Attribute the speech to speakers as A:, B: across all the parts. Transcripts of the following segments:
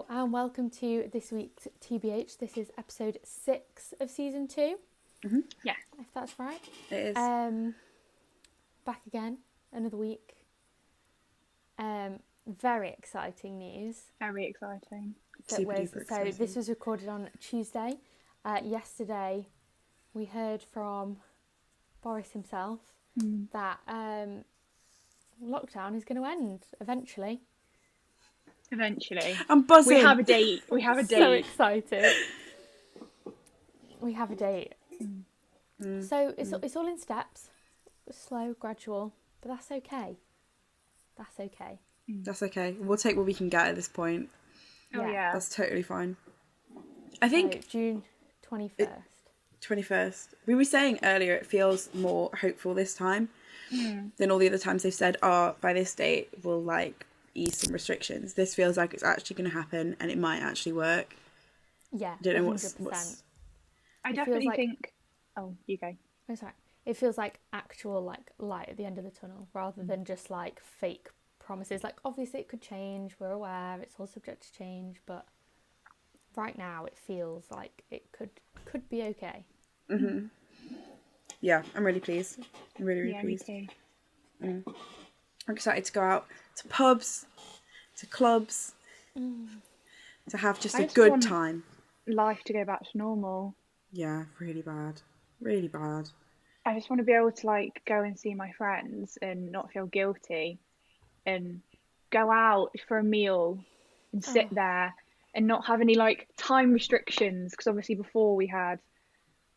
A: Hello and welcome to this week's TBH. This is episode 6 of season 2.
B: Mm-hmm.
C: Yeah.
A: If that's right.
B: It is.
A: Back again, another week. Very exciting news.
C: Very exciting.
B: Super duper exciting.
A: So this was recorded on Tuesday. Yesterday we heard from Boris himself that lockdown is going to end eventually.
B: I'm buzzing.
C: We have a date.
A: So excited. We have a date. So it's all in steps. Slow, gradual, but that's okay. That's okay.
B: That's okay. We'll take what we can get at this point.
C: Oh yeah.
B: That's totally fine. I think
A: so, June 21st.
B: 21st. We were saying earlier it feels more hopeful this time than all the other times they've said, by this date we'll like ease some restrictions. This feels like it's actually going to happen and it might actually work.
A: Yeah,
B: I don't know
A: 100%.
B: what's...
C: I definitely think... Oh, you go.
A: Oh, sorry. It feels like actual like light at the end of the tunnel rather than just like fake promises. Like obviously it could change, we're aware, it's all subject to change, but right now it feels like it could be okay.
B: Mm-hmm. Yeah, I'm really pleased. I'm really pleased.
C: Me too.
B: I'm excited to go out to pubs, to clubs, to have just a good time.
C: Life to go back to normal.
B: Yeah, really bad. Really bad.
C: I just want to be able to like go and see my friends and not feel guilty and go out for a meal and sit there and not have any like time restrictions, because obviously before we had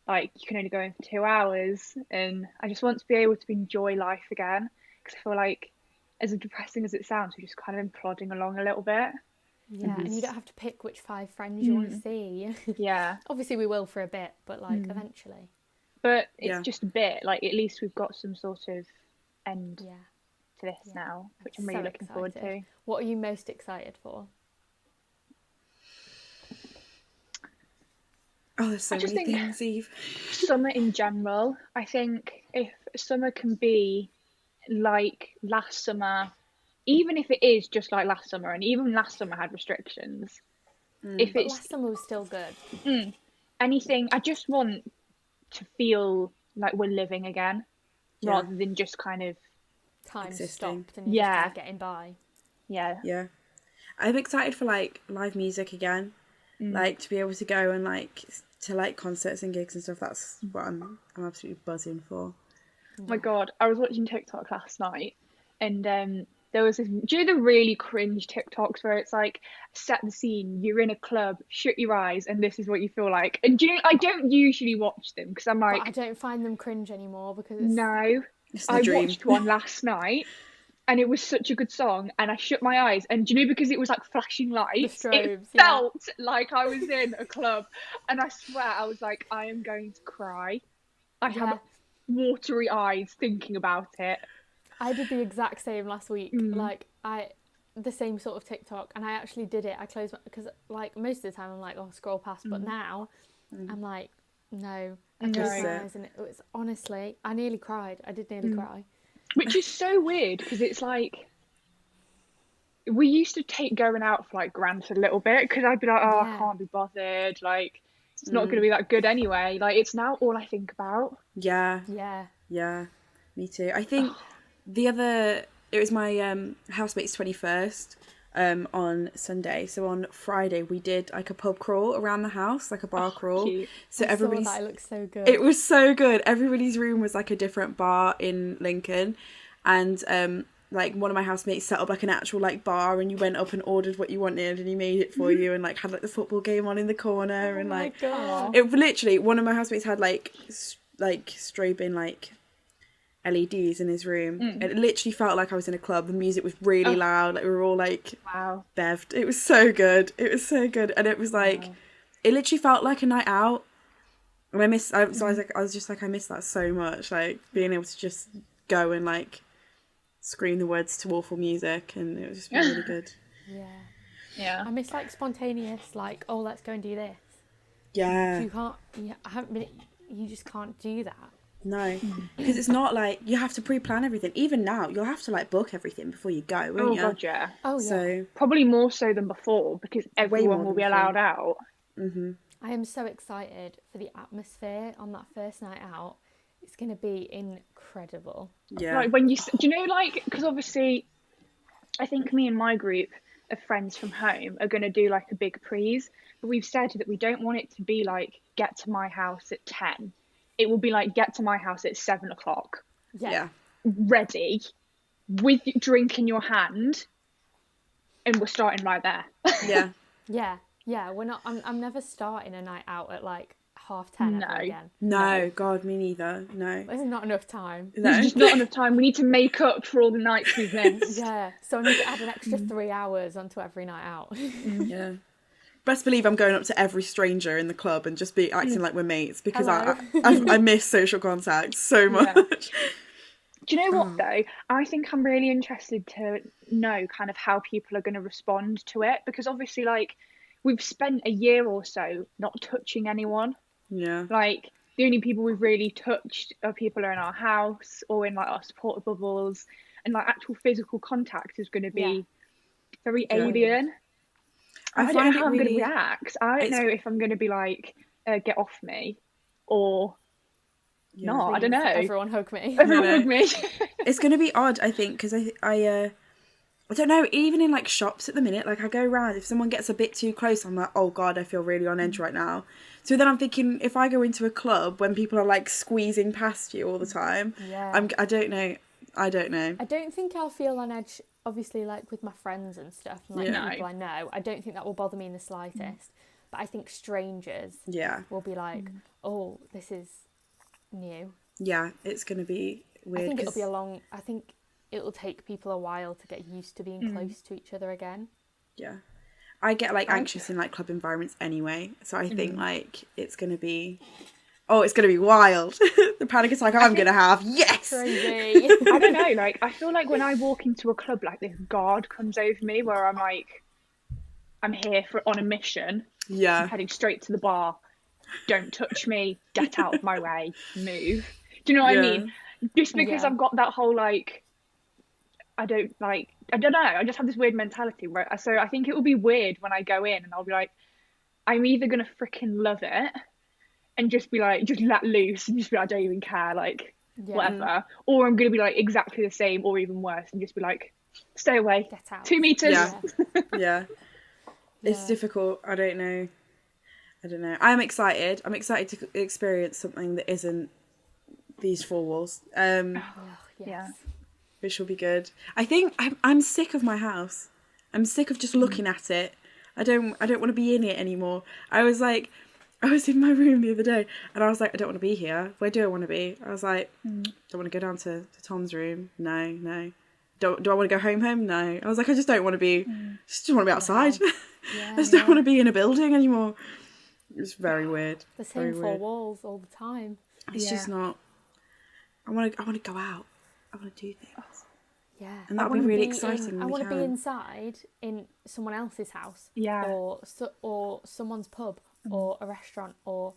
C: like you can only go in for 2 hours, and I just want to be able to enjoy life again, because I feel like, as depressing as it sounds, we're just kind of been plodding along a little bit.
A: Yeah, and you don't have to pick which 5 friends you want to see.
C: Yeah.
A: Obviously we will for a bit, but like eventually.
C: But it's just a bit, like at least we've got some sort of end to this now, which I'm really looking forward to.
A: What are you most excited for?
B: Oh, there's so many things, Eve.
C: Summer in general. I think if summer can be like last summer, even if it is just like last summer, and even last summer had restrictions. If
A: But
C: it's
A: last summer was still good.
C: Anything, I just want to feel like we're living again, rather than just kind of
A: time
B: existing.
A: Stopped and you're just kind of getting by.
B: Yeah. I'm excited for like live music again. Like to be able to go and like to like concerts and gigs and stuff. That's what I'm absolutely buzzing for.
C: Oh my god, I was watching TikTok last night, and there was this, do you know the really cringe TikToks where it's like, set the scene, you're in a club, shut your eyes, and this is what you feel like. And do you know, I don't usually watch them because I'm like,
A: but I don't find them cringe anymore because
C: I watched one last night and it was such a good song, and I shut my eyes, and do you know, because it was like flashing lights, it felt like I was in a club, and I swear I was like, I am going to cry. I have watery eyes thinking about it.
A: I did the exact same last week. Like the same sort of TikTok, and I actually did it. I closed because like most of the time I'm like, oh, scroll past, but now I'm like, no. I closed my eyes, and it was honestly, I nearly cried. I did nearly cry.
C: Which is so weird, because it's like, we used to take going out for like granted a little bit, because I'd be like, I can't be bothered, like it's not going to be that good anyway. Like it's now all I think about.
B: Yeah, me too. I think it was my housemate's 21st on Sunday, so on Friday we did like a pub crawl around the house, like a bar crawl.
A: Cute.
B: So everybody's,
A: saw that. It looked so good.
B: It was so good. Everybody's room was like a different bar in Lincoln, and like one of my housemates set up like an actual like bar, and you went up and ordered what you wanted and he made it for you, and like had like the football game on in the corner, and like it literally, one of my housemates had like strobing like LEDs in his room. It literally felt like I was in a club. The music was really loud, like we were all like bevved. It was so good. And it was like it literally felt like a night out, and I was just like I miss that so much, like being able to just go and like scream the words to awful music, and it was just really good.
A: I miss like spontaneous, like, let's go and do this.
B: You
A: can't, you just can't do that.
B: No, because it's not like you have to pre-plan everything. Even now, you'll have to like book everything before you go, won't you?
C: God, yeah.
A: Oh, yeah.
B: So
C: Probably more so than before, because everyone will be allowed out.
A: I am so excited for the atmosphere on that first night out. It's going to be incredible.
B: yeah,
C: Like, when do you know, like, because obviously, I think me and my group of friends from home are going to do like a big prees, but we've said that we don't want it to be like, get to my house at 10. It will be like, get to my house at 7 o'clock.
B: yeah.
C: Ready, with your drink in your hand, and we're starting right there.
A: Yeah. We're not. I'm never starting a night out at like 10:30 ever again.
B: No, God, me neither. No,
A: There's not enough time.
B: no.
C: There's just not enough time. We need to make up for all the nights we've missed.
A: Yeah, so I need to add an extra 3 hours onto every night out.
B: Yeah. Best believe I'm going up to every stranger in the club and just be acting like we're mates, because I miss social contact so much.
C: Yeah. Do you know what though? I think I'm really interested to know kind of how people are going to respond to it, because obviously, like, we've spent a year or so not touching anyone.
B: Yeah.
C: Like, the only people we've really touched are people who are in our house or in like our supporter bubbles, and like actual physical contact is going to be very alien. I don't know how I'm going to react. I don't know if I'm going to be like, get off me, or no, I don't know.
A: Everyone hug me.
C: Everyone hug me.
B: It's going to be odd, I think, because I don't know, even in like shops at the minute, like I go around, if someone gets a bit too close, I'm like, oh God, I feel really on edge right now. So then I'm thinking, if I go into a club when people are like squeezing past you all the time, I don't know. I don't
A: think I'll feel on edge, obviously, like with my friends and stuff, and like people I know. I don't think that will bother me in the slightest. But I think strangers will be like, oh, this is new.
B: Yeah, it's going to be weird.
A: I think it'll take people a while to get used to being close to each other again.
B: Yeah. I get like anxious in like club environments anyway, so I think like it's going to be wild. The panic attack I'm going to have. Yes.
A: Crazy.
C: I don't know, like I feel like when I walk into a club, like this guard comes over me where I'm like, I'm here on a mission.
B: Yeah.
C: I'm heading straight to the bar. Don't touch me. Get out of my way. Move. Do you know what I mean? Just because I've got that whole like, I don't know. I just have this weird mentality where, so I think it will be weird when I go in and I'll be like, I'm either going to freaking love it and just be like, just let loose and just be like, I don't even care, like, whatever. Or I'm going to be like exactly the same or even worse and just be like, stay away.
A: Get out.
C: 2 meters.
B: Yeah. It's difficult. I don't know. I'm excited. I'm excited to experience something that isn't these four walls. Which will be good. I think I'm sick of my house. I'm sick of just looking at it. I don't want to be in it anymore. I was in my room the other day and I was like, I don't want to be here. Where do I want to be? I was like, don't want to go down to Tom's room. No. Do I want to go home? No. I was like, I just don't want to be. Just want to be outside. I just don't want to be in a building anymore. It's very weird.
A: The same four walls all the time.
B: It's just not. I want to go out. I want to do things.
A: Yeah.
B: And that'll be really exciting.
A: I want to be inside in someone else's house.
C: Yeah.
A: Or someone's pub or a restaurant or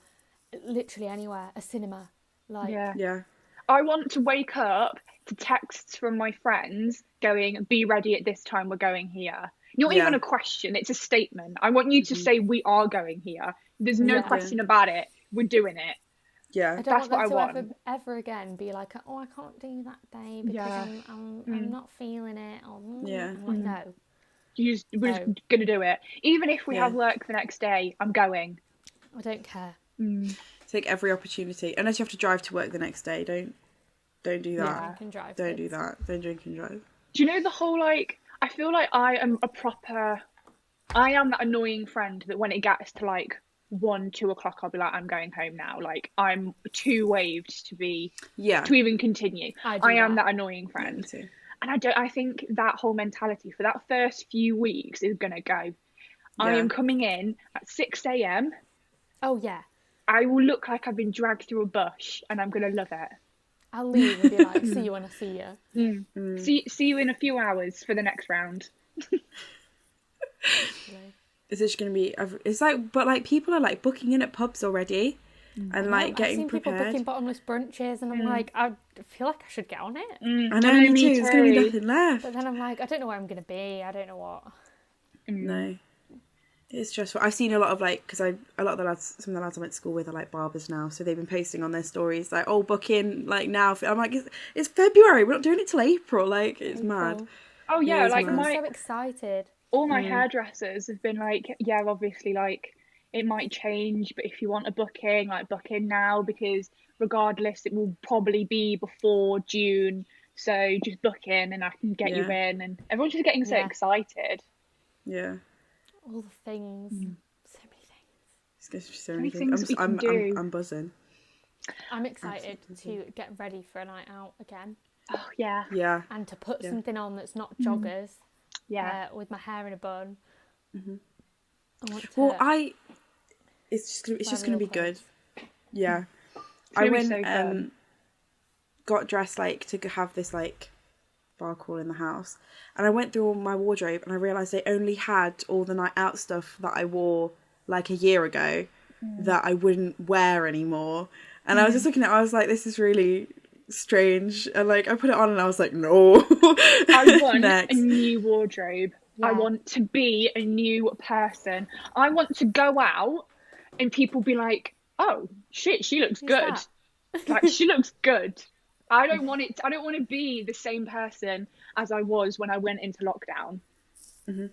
A: literally anywhere, a cinema. Like
B: Yeah.
C: I want to wake up to texts from my friends going, be ready at this time, we're going here. Not even a question, it's a statement. I want you to say, we are going here. There's no question about it. We're doing it.
B: Yeah.
A: I don't want them to ever again be like, oh, I can't do that day because I'm not feeling it. Or, I'm like, no.
C: We're just going to do it. Even if we have work the next day, I'm going.
A: I don't care.
B: Take every opportunity. Unless you have to drive to work the next day, don't do that.
A: Drink and drive.
B: Don't do that. Don't drink and drive.
C: Do you know the whole, like, I feel like I am that annoying friend that when it gets to like 1-2 o'clock, I'll be like, I'm going home now. Like, I'm too waved to even continue. I am that annoying friend.
B: Yeah,
C: and I think that whole mentality for that first few weeks is gonna go. Yeah. I am coming in at 6 a.m.
A: Oh yeah.
C: I will look like I've been dragged through a bush and I'm gonna love it.
A: I'll leave and be like, see you when I see you.
C: See you in a few hours for the next round.
B: It's just going to be, it's like, but like people are like booking in at pubs already. and like
A: I've
B: getting
A: seen people
B: prepared.
A: booking bottomless brunches, and I'm like, I feel like I should get on it.
B: I know, me too. There's gonna be nothing left.
A: But then I'm like, I don't know where I'm gonna be. I don't know what.
B: No, it's stressful. I've seen a lot of like, because a lot of the lads, some of the lads I went to school with are like barbers now, so they've been posting on their stories like, oh, book in like now. I'm like, it's February. We're not doing it till April. Like, it's mad.
C: Oh yeah, like
A: I'm so excited.
C: All my hairdressers have been like, yeah, obviously, like, it might change, but if you want a booking, like, book in now, because regardless, it will probably be before June. So just book in and I can get you in. And everyone's just getting so excited.
B: Yeah.
A: All the things. So many things.
B: It's going to be so many things. I'm buzzing.
A: I'm excited to get ready for a night out again.
C: Oh, yeah.
B: Yeah.
A: And to put something on that's not joggers. With my hair in a bun.
B: It's just gonna be good. Yeah.
C: I went
B: got dressed like to have this like bar crawl in the house, and I went through all my wardrobe and I realised they only had all the night out stuff that I wore like a year ago that I wouldn't wear anymore. And I was just looking at it, I was like, this is really strange. And like I put it on and I was like, no.
C: I want a new wardrobe.
A: Yeah.
C: I want to be a new person. I want to go out and people be like, oh shit, she looks good. Like, she looks good. I don't want to be the same person as I was when I went into lockdown. I'm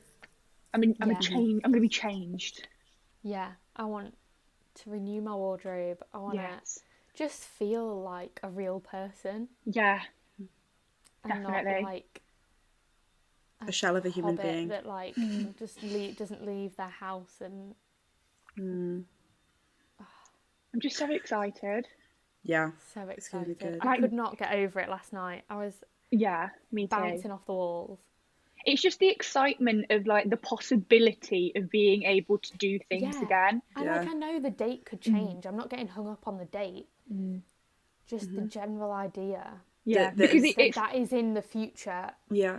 C: going to be changed.
A: Yeah, I want to renew my wardrobe. I want to just feel like a real person.
C: Yeah,
A: and
C: definitely.
A: Not like
B: a shell of a human being
A: that like just doesn't leave their house. And
C: I'm just so excited.
B: Yeah,
A: so excited. I could not get over it last night. I was
C: me too.
A: Bouncing off the walls.
C: It's just the excitement of like the possibility of being able to do things again.
A: And like I know the date could change. I'm not getting hung up on the date. Just the general idea.
C: Yeah, because
A: that is in the future.
B: Yeah.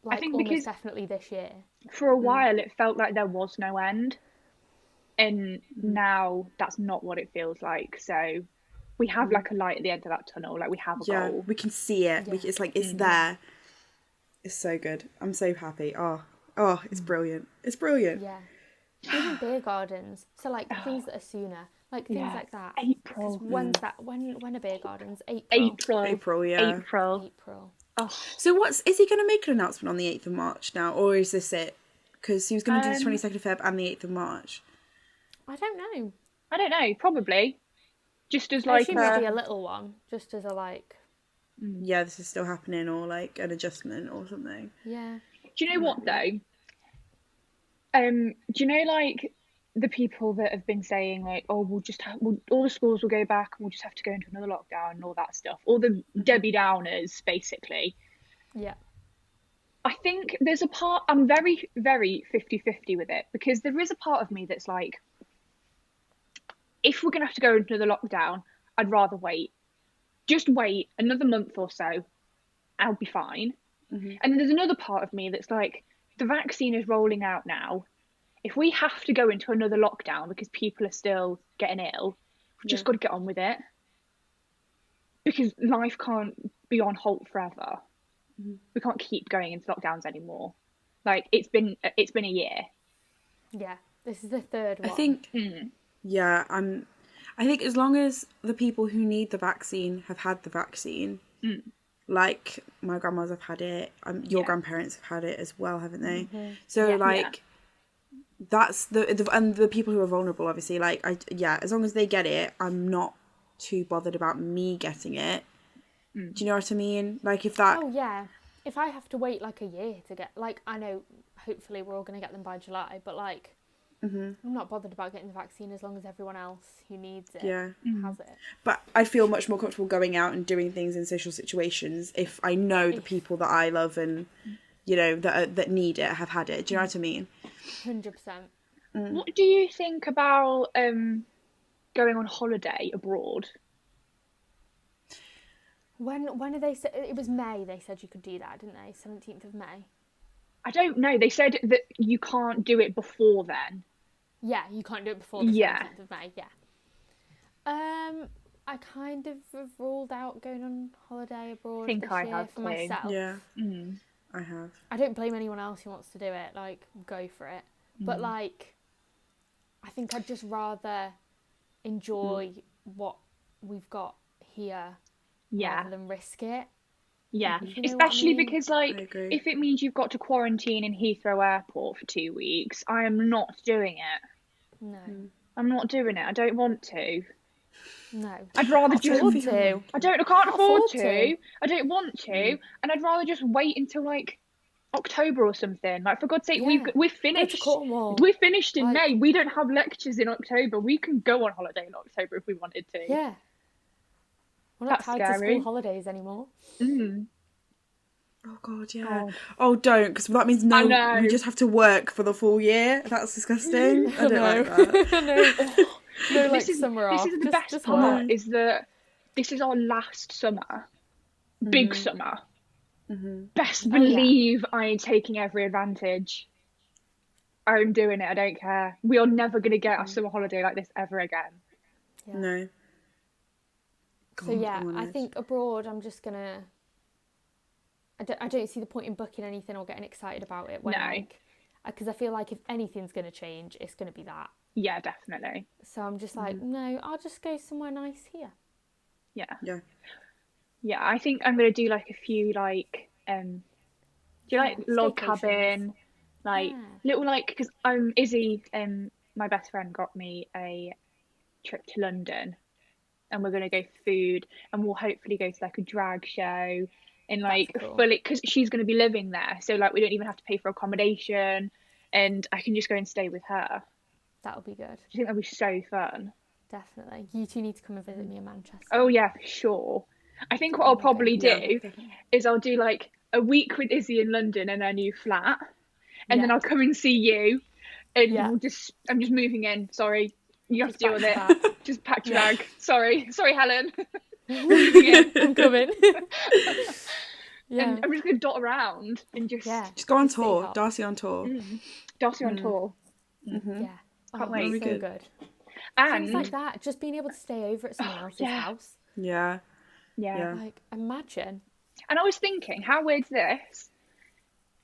A: Like, I think almost definitely this year.
C: For a while it felt like there was no end. And now that's not what it feels like. So we have like a light at the end of that tunnel. Like we have a goal.
B: We can see it. Yeah. It's like, it's there. It's so good. I'm so happy. Oh, it's brilliant. It's brilliant.
A: Yeah. Even beer gardens. So like things that are sooner. Like things like that.
C: April.
A: When's that? When are beer gardens? April.
B: April, yeah.
C: April.
B: Oh. So is he going to make an announcement on the 8th of March now? Or is this it? Because he was going to do the 22nd of Feb and the 8th of March.
A: I don't know.
C: Probably. Just as like
A: maybe a little one. Just as a like...
B: Yeah, this is still happening, or like an adjustment or something.
A: Yeah.
C: Do you know what though? Do you know like the people that have been saying like, oh, all the schools will go back and we'll just have to go into another lockdown and all that stuff. All the Debbie Downers, basically.
A: Yeah.
C: I think there's a part, I'm very, very 50-50 with it, because there is a part of me that's like, if we're going to have to go into another lockdown, I'd rather wait. Just wait another month or so, I'll be fine. And then there's another part of me that's like, the vaccine is rolling out now. If we have to go into another lockdown because people are still getting ill, we've just got to get on with it. Because life can't be on halt forever. We can't keep going into lockdowns anymore. Like, it's been a year.
A: Yeah, this is the third one.
B: I think, I think as long as the people who need the vaccine have had the vaccine, like my grandmas have had it, your grandparents have had it as well, haven't they? So that's the people who are vulnerable, obviously. Like as long as they get it, I'm not too bothered about me getting it. Do you know what I mean? Like if that.
A: Oh yeah. If I have to wait like a year to get, like, I know hopefully we're all going to get them by July, but like I'm not bothered about getting the vaccine as long as everyone else who needs it has it.
B: But I feel much more comfortable going out and doing things in social situations if I know the people that I love and, you know, that need it have had it. Do you know what I mean?
A: 100%.
C: What do you think about going on holiday abroad?
A: When are they? It was May. They said you could do that, didn't they? 17th of May.
C: I don't know. They said that you can't do it before then.
A: Yeah, you can't do it before the 17th of May. Yeah. I kind of have ruled out going on holiday abroad
C: I think
A: this
C: I
A: year
C: have
A: for
C: too.
A: myself.
B: Yeah,
C: Mm.
B: I have.
A: I don't blame anyone else who wants to do it. Like, go for it. But like, I think I'd just rather enjoy what we've got here
C: Yeah.
A: rather than risk it.
C: Yeah,
A: If you know what I
C: especially
A: mean.
C: because
B: I
C: like
B: agree.
C: if it means you've got to quarantine in Heathrow Airport for 2 weeks, I am not doing it.
A: No.
C: I'm not doing it. I don't want to.
A: No.
C: I'd rather
A: I
C: just
A: can't afford to.
C: I can't
A: Can't
C: afford
A: afford
C: to.
A: to.
C: I don't want to, and I'd rather just wait until like October or something. Like for God's sake,
A: Yeah.
C: we're
A: Go to
C: finished.
A: Cornwall.
C: We're finished in
A: Like,
C: May. We don't have lectures in October. We can go on holiday in October if we wanted to.
A: yeah. We're not
C: That's
A: tied to school
C: scary.
A: holidays anymore.
C: Mm.
B: Oh God, yeah.
C: God.
B: Oh, don't, because that means
C: I
B: no.
C: know.
B: We just have to work for the full year. That's disgusting. I don't
A: No.
B: like that.
A: No.
C: Oh,
A: No, like
C: this
A: summer
C: is
A: off.
C: the best
A: Just
C: part
A: work.
C: is that this is our last summer, big summer. Best
A: Oh, yeah.
C: believe I am taking every advantage. I'm doing it. I don't care. We are never going to get a summer holiday like this ever again.
A: Yeah.
B: No.
A: So
B: God,
A: yeah,
B: I'm on
A: I
B: edge.
A: think abroad I'm just gonna. I don't see the point in booking anything or getting excited about it when
C: No.
A: like, because I feel like if anything's gonna change, it's gonna be that.
C: Yeah, definitely.
A: So I'm just like, no, I'll just go somewhere nice here.
C: Yeah.
B: Yeah.
C: Yeah, I think I'm going to do like a few like do you like log
A: staycations.
C: cabin, like
A: Yeah.
C: little like because Izzy my best friend got me a trip to London, and we're going to go for food, and we'll hopefully go to like a drag show and like
A: That's cool.
C: fully because she's going to be living there, so like we don't even have to pay for accommodation, and I can just go and stay with her.
A: That'll be good.
C: I think that'll be so fun.
A: Definitely. You two need to come and visit me in Manchester.
C: Oh yeah, for sure. I think what I'll probably
B: Yeah,
C: do
B: definitely.
C: is I'll do like a week with Izzy in London in her new flat, and then
A: Yeah.
C: I'll come and see you, and
A: Yeah.
C: I'm just moving in. Sorry, you have
A: Just
C: to deal with
A: back
C: it.
A: to back.
C: Just pack your
A: Yeah.
C: bag. Sorry, Helen. Moving in.
A: I'm coming. Yeah.
C: And I'm just gonna dot around and just
B: Just go on
A: Just city
B: tour.
A: hop.
B: Darcy on tour.
C: Darcy on tour.
A: Yeah.
C: Can't
A: Oh,
C: wait.
A: so
B: That'll be
A: good.
C: And
A: Things like that. Just being able to stay over at someone else's
C: yeah.
A: house.
B: Yeah.
C: yeah.
A: Like, imagine.
C: And I was thinking, how weird's this?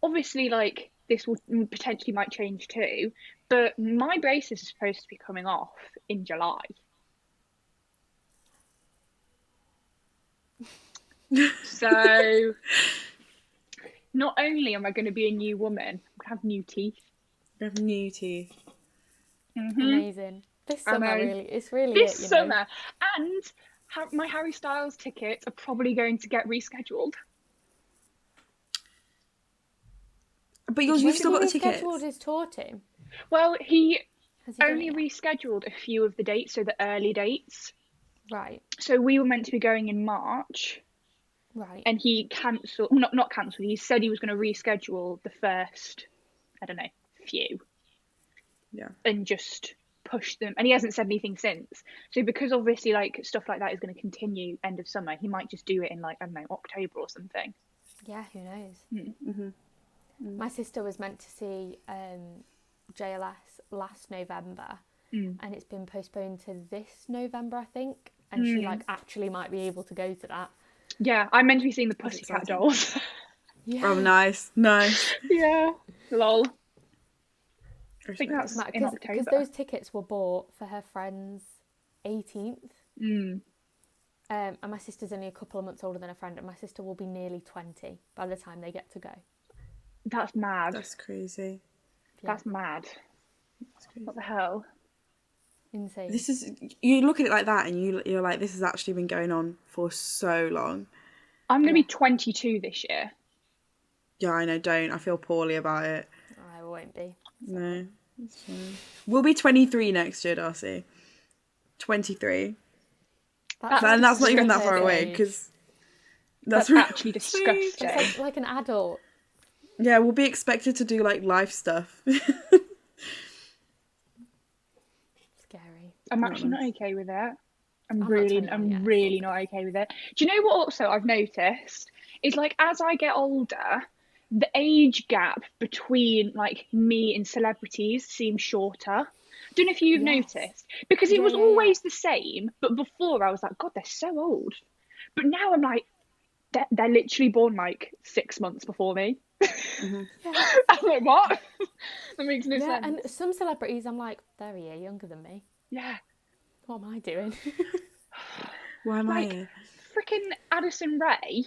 C: Obviously, like this will potentially might change too, but my braces are supposed to be coming off in July. So not only am I going to be a new woman, I'm going to have new teeth.
B: We have new teeth.
A: Amazing. This
C: I
A: summer,
C: know.
A: really, it's really
C: This
A: it, you
C: summer.
A: know.
C: And my Harry Styles tickets are probably going to get rescheduled.
B: But you've still got the tickets.
A: Scheduled his tour team.
C: Well, he
A: Has he done
C: only
A: it yet?
C: rescheduled a few of the dates, so the early dates.
A: Right.
C: So we were meant to be going in March,
A: Right.
C: and he cancelled. Not cancelled. He said he was going to reschedule the first, I don't know, few.
B: Yeah.
C: And just push them. And he hasn't said anything since. So because obviously like stuff like that is going to continue end of summer, he might just do it in like, I don't know, October or something.
A: Yeah, who knows? My sister was meant to see JLS last November, and it's been postponed to this November, I think. And she like actually might be able to go to that.
C: Yeah, I'm meant to be seeing the Pussycat
B: exciting.
C: Dolls.
A: Yeah.
B: Oh, nice. Nice.
C: Yeah. Lol. I think that's in
A: Because
C: October.
A: those tickets were bought for her friend's 18th. And my sister's only a couple of months older than her friend, and my sister will be nearly 20 by the time they get to go.
C: That's mad.
B: That's crazy.
C: That's mad.
B: That's crazy.
C: What the hell?
A: Insane.
B: This is, you look at it like that and you're like, this has actually been going on for so long.
C: I'm going to be 22 this year.
B: Yeah, I know, don't. I feel poorly about it.
A: I won't be.
B: No, it's fine. We'll be 23 next year, Darcy. 23. And that's not even that far away, because
C: That's
B: really
C: actually disgusting.
A: It's like an adult.
B: Yeah, we'll be expected to do like life stuff.
A: Scary.
C: I'm actually not okay with it. I'm
A: not
C: really
A: 21 yet,
C: not okay with it. Do you know what also I've noticed is like as I get older, the age gap between like me and celebrities seems shorter. Don't know if you've
A: Yes.
C: noticed, because it was
A: Yeah.
C: always the same. But before I was like, God, they're so old. But now I'm like, they're literally born like 6 months before me.
A: Yeah.
C: I'm like, what? That makes no
A: Yeah,
C: sense.
A: and some celebrities, I'm like, they're a year younger than me.
C: Yeah.
A: What am I doing?
B: Why am I
C: Like,
B: here?
C: freaking Addison Rae.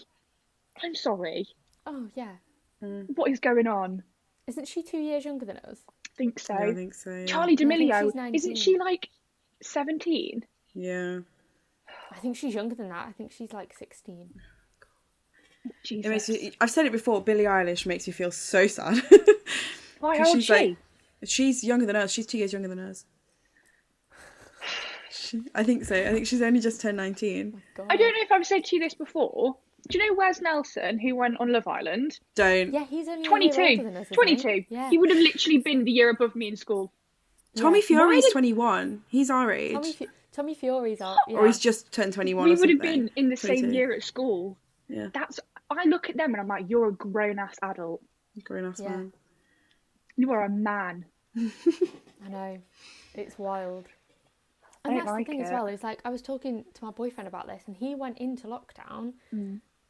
C: I'm sorry.
A: Oh, yeah.
C: What is going on?
A: Isn't she 2 years younger than us?
C: I think so.
B: Yeah, I think so. Yeah.
C: Charlie
A: No, I think
C: D'Amelio,
A: she's 19.
C: isn't she like 17?
B: Yeah.
A: I think she's younger than that. I think she's like 16.
C: Jesus.
B: It makes me, I've said it before. Billie Eilish makes me feel so sad.
C: Why
B: 'Cause
C: old
B: she's
C: she?
B: like, she's younger than us. She's 2 years younger than us. I think so. I think she's only just turned 19.
A: God.
C: I don't know if I've said to you this before. Do you know Wes Nelson, who went on Love Island?
B: Don't.
A: Yeah, he's only
C: 22.
A: a year older than us, isn't
C: 22.
A: He? Yeah.
C: He would have literally been the year above me in school.
B: Tommy
A: Yeah.
B: Fury's
C: Why did-
B: 21. He's our age.
A: Tommy Fury's out. Yeah.
B: Or he's just turned 21
C: We
B: or
C: would have
B: something.
C: been in the same
B: 22.
C: year at school.
B: Yeah.
C: I look at them and I'm like, you're a grown-ass adult.
B: Grown-ass
A: Yeah.
B: man.
C: You are a man.
A: I know. It's wild.
C: I
A: And
C: don't
A: that's
C: like
A: the thing
C: it.
A: as well. Is like I was talking to my boyfriend about this, and he went into lockdown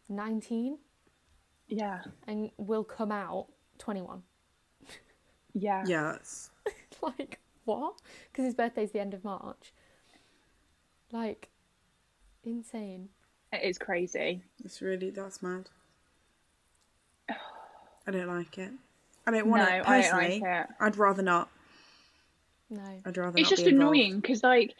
A: 19
C: Yeah.
A: and will come out 21.
C: Yeah.
B: Yeah, that's...
A: Like, what? Because his birthday's the end of March. Like, insane.
C: It is crazy.
B: That's mad. I don't like it. I don't want
C: No,
B: to.
C: I don't
B: Personally,
C: like it.
B: I'd rather not.
A: No.
B: I'd rather
C: It's
B: not
C: just
B: be involved.
C: annoying because, like,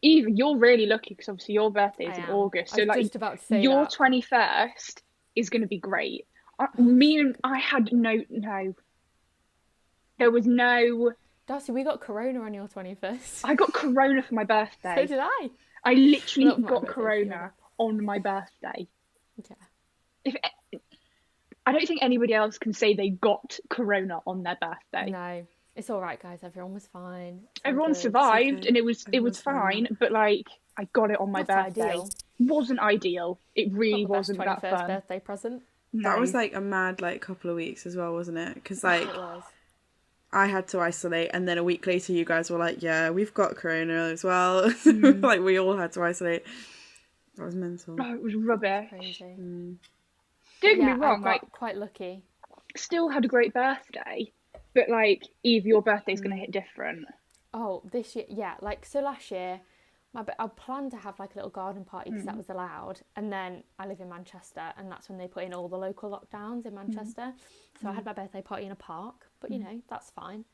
C: even you're really lucky because obviously your birthday is
A: I
C: in
A: am.
C: August.
A: I
C: So,
A: was
C: like,
A: just about to say
C: your
A: that.
C: 21st is going to be great. I had no. There was no.
A: Darcy, we got corona on your 21st.
C: I got corona for my birthday.
A: So did I.
C: I literally
A: Not for my
C: got
A: birthday,
C: corona on my birthday.
A: Yeah.
C: I don't think anybody else can say they got corona on their birthday.
A: No. It's all right, guys. Everyone was fine. It's all
C: Everyone
A: good.
C: survived,
B: okay.
C: and it was
B: Everyone's fine.
C: fine. But like, I got it on my
A: Not
C: birthday.
A: ideal.
C: Wasn't ideal. It really
A: Not the best
C: wasn't that
A: 21st
C: fun.
A: birthday present.
C: No.
B: That was like a mad couple of weeks as well, wasn't it? Because like
A: It was.
B: I had to isolate, and then a week later, you guys were like, "Yeah, we've got corona as well." Like we all had to isolate. That was mental.
C: Oh, it was rubbish.
A: Crazy.
C: Don't get
A: Yeah,
C: me wrong.
A: I got
C: Like,
A: quite lucky.
C: still had a great birthday, but like, Eve, your birthday's gonna hit different.
A: Oh, this year, yeah. Like, so last year, I planned to have like a little garden party because that was allowed. And then I live in Manchester, and that's when they put in all the local lockdowns in Manchester. So I had my birthday party in a park, but you know, that's fine.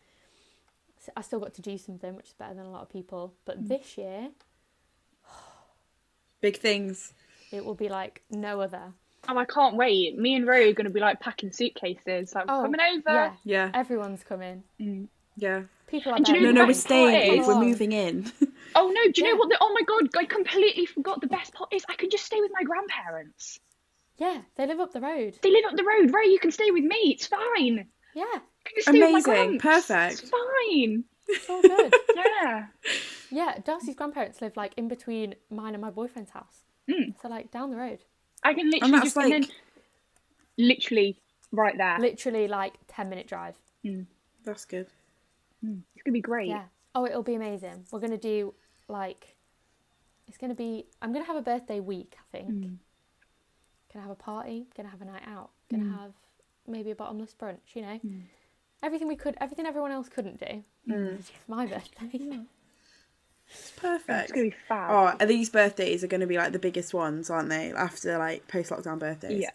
A: So I still got to do something, which is better than a lot of people. But this year,
B: Big things.
A: it will be like no other.
C: Oh, I can't wait. Me and Ray are gonna be like packing suitcases. Like, coming over.
A: Yeah,
B: Yeah.
A: everyone's coming.
B: Yeah.
A: People are
C: And do you know
A: bearing
C: the
B: No, we're
C: best
A: down.
C: part
B: staying.
C: is-
B: We're moving in.
C: Oh no! Do you
A: Yeah.
C: know what? Oh my god! I completely forgot. The best part is I can just stay with my grandparents.
A: Yeah, they live up the road.
C: They live up the road. Ray, you can stay with me. It's fine.
A: Yeah,
C: I can just stay with my
B: Amazing.
C: grands.
B: Perfect.
C: It's fine.
A: it's all good.
C: Yeah.
A: Yeah, Darcy's grandparents live like in between mine and my boyfriend's house. So like down the road.
C: I can literally
B: that's
C: just and then
B: like-
C: literally right there.
A: Literally like 10-minute drive.
B: That's good.
C: It's gonna be great.
A: Yeah. Oh, it'll be amazing. We're gonna do like I'm gonna have a birthday week, I think. Gonna have a party, gonna have a night out, gonna have maybe a bottomless brunch, you know. Everything everyone else couldn't do. It's my birthday.
B: It's perfect.
C: It's gonna be fab.
B: Oh, and these birthdays are going to be like the biggest ones, aren't they? After like post-lockdown birthdays.
C: Yeah.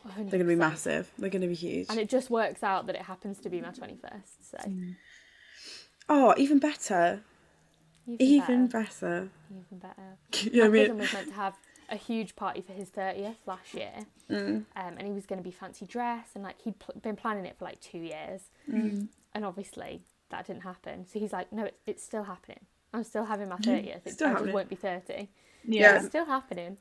A: 100%.
B: They're going to be massive. They're going to be huge.
A: And it just works out that it happens to be my 21st, so
B: Oh, even better. Even better.
A: even better.
B: Yeah, I
A: My cousin
B: mean,
A: was meant to have a huge party for his 30th last year, and he was going to be fancy dress, and like he'd been planning it for like 2 years, and obviously that didn't happen. So he's like, no, it's still happening. I'm still having my 30th. I
B: Still
A: just
B: happening.
A: won't be 30.
C: Yeah.
A: It's still happening.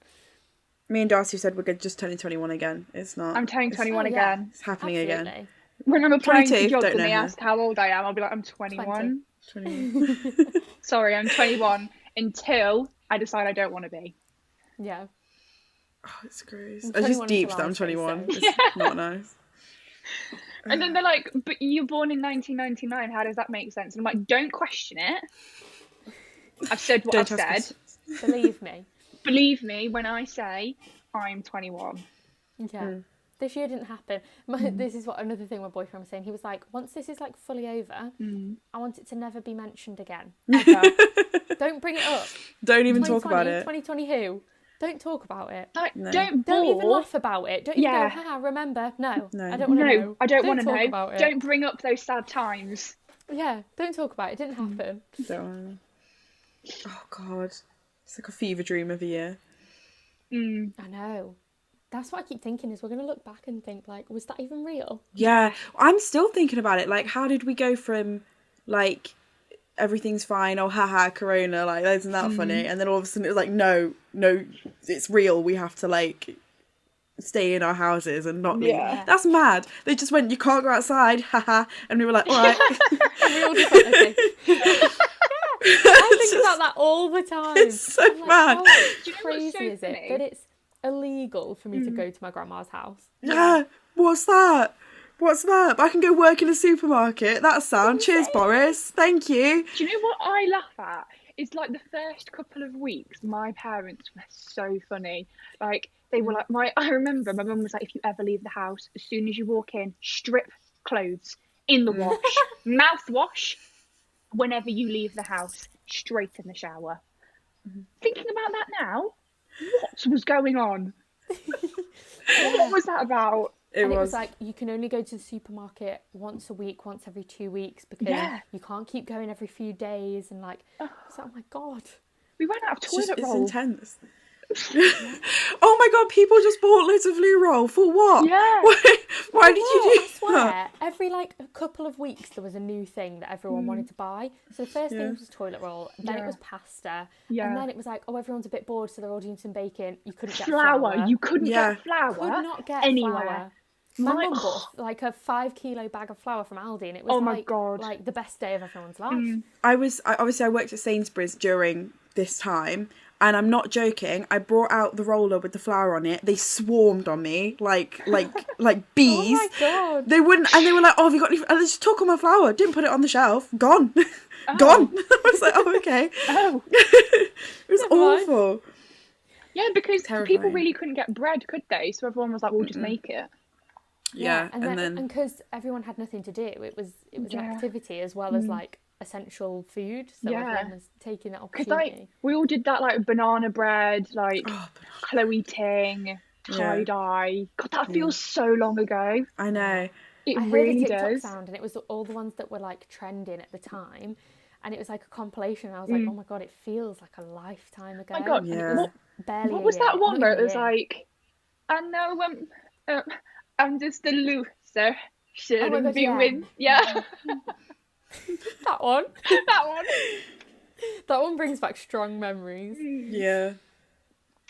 B: me and Darcy said we're just turning 21 again. It's not.
C: I'm turning 21
A: Oh, yeah.
C: again.
B: It's happening again.
A: Absolutely.
C: When I'm applying
B: 22,
C: for jobs
B: don't
C: and
B: know
C: they
B: her.
C: ask how old I am, I'll be like, I'm 21.
B: 21.
C: Sorry, I'm 21 until I decide I don't want to be.
A: Yeah.
B: Oh, it's gross.
A: I'm
B: It's just
A: 21
B: deep
A: until
B: that
A: I
B: I'm
A: say
B: 21.
A: so.
B: It's not nice.
C: And then they're like, but you're born in 1999, how does that make sense? And I'm like, don't question it. I've said what I've said.
A: Believe me.
C: Believe me when I say I'm 21.
A: Yeah. This year didn't happen. This is what another thing my boyfriend was saying. He was like, once this is like fully over, I want it to never be mentioned again. Ever. Don't bring it up.
B: Don't even talk about it.
A: 2020 who? Don't talk about it.
C: Like,
B: No.
C: don't
A: even laugh about it. Don't even go, haha, remember. No. I don't want to know.
C: I don't want to know.
A: About it.
C: Don't bring up those sad times.
A: Yeah, don't talk about it. It didn't happen.
B: Don't. Oh, God. It's like a fever dream of a year.
A: I know. That's what I keep thinking is we're going to look back and think, like, was that even real?
B: Yeah. I'm still thinking about it. Like, how did we go from, like, everything's fine, oh, haha, corona, like, isn't that funny? And then all of a sudden it was like, no, it's real. We have to, like, stay in our houses and not leave.
A: Yeah.
B: That's mad. They just went, you can't go outside, haha. And we were like, all right.
A: And we all just went, okay. I think about that all the time.
B: It's so mad.
A: How
C: Do you know
A: crazy
C: what's so
A: is it
C: funny?
A: that it's illegal for me to go to my grandma's house?
B: Yeah, what's that? But I can go work in a supermarket. That's sound. Cheers, Boris. Thank you.
C: Do you know what I laugh at? It's like the first couple of weeks, my parents were so funny. Like, they were like, I remember my mum was like, if you ever leave the house, as soon as you walk in, strip clothes in the wash, mouthwash, whenever you leave the house, straight in the shower. Thinking about that now, what was going on? What was that about?
A: It was like, you can only go to the supermarket once a week, once every 2 weeks, because you can't keep going every few days. And like, it's like, oh my God.
C: We ran out of toilet roll.
B: It's intense. Oh my God, people just bought loads of loo roll. For what?
C: Yeah.
B: Why did you do
A: I swear, every like a couple of weeks there was a new thing that everyone wanted to buy. So the first thing was toilet roll, then it was pasta, and then it was like, oh, everyone's a bit bored, so they're all doing some baking. You couldn't get flour.
C: You couldn't get flour.
A: Could not get
C: anywhere.
A: Flour. My mum bought like a 5 kilo bag of flour from Aldi, and it was like the best day of everyone's life.
B: I worked at Sainsbury's during this time, and I'm not joking. I brought out the roller with the flour on it. They swarmed on me like bees.
A: Oh my God.
B: They wouldn't, and they were like, "Oh, have you got any?" And they just took all my flour. Didn't put it on the shelf. Gone, gone. I was like, "Oh, okay." It was awful.
C: Yeah, because
B: Terrifying.
C: people really couldn't get bread, could they? So everyone was like, "We'll just make it."
B: Yeah,
A: and then because everyone had nothing to do, it was an activity as well as like essential food. So everyone was taking that opportunity.
C: Because like we all did that, like banana bread, like Chloe Ting, tie dye. God, that feels so long ago.
B: I know.
C: It
A: I
C: really
A: heard a TikTok
C: does.
A: sound, and it was all the ones that were like trending at the time, and it was like a compilation. And I was like, oh my God, it feels like a lifetime ago.
C: My God,
A: and it was barely.
C: What was that one where it was like, I know I'm just a loser. Shouldn't be with. Yeah.
A: That one.
C: That one.
A: That one brings back strong memories.
B: Yeah.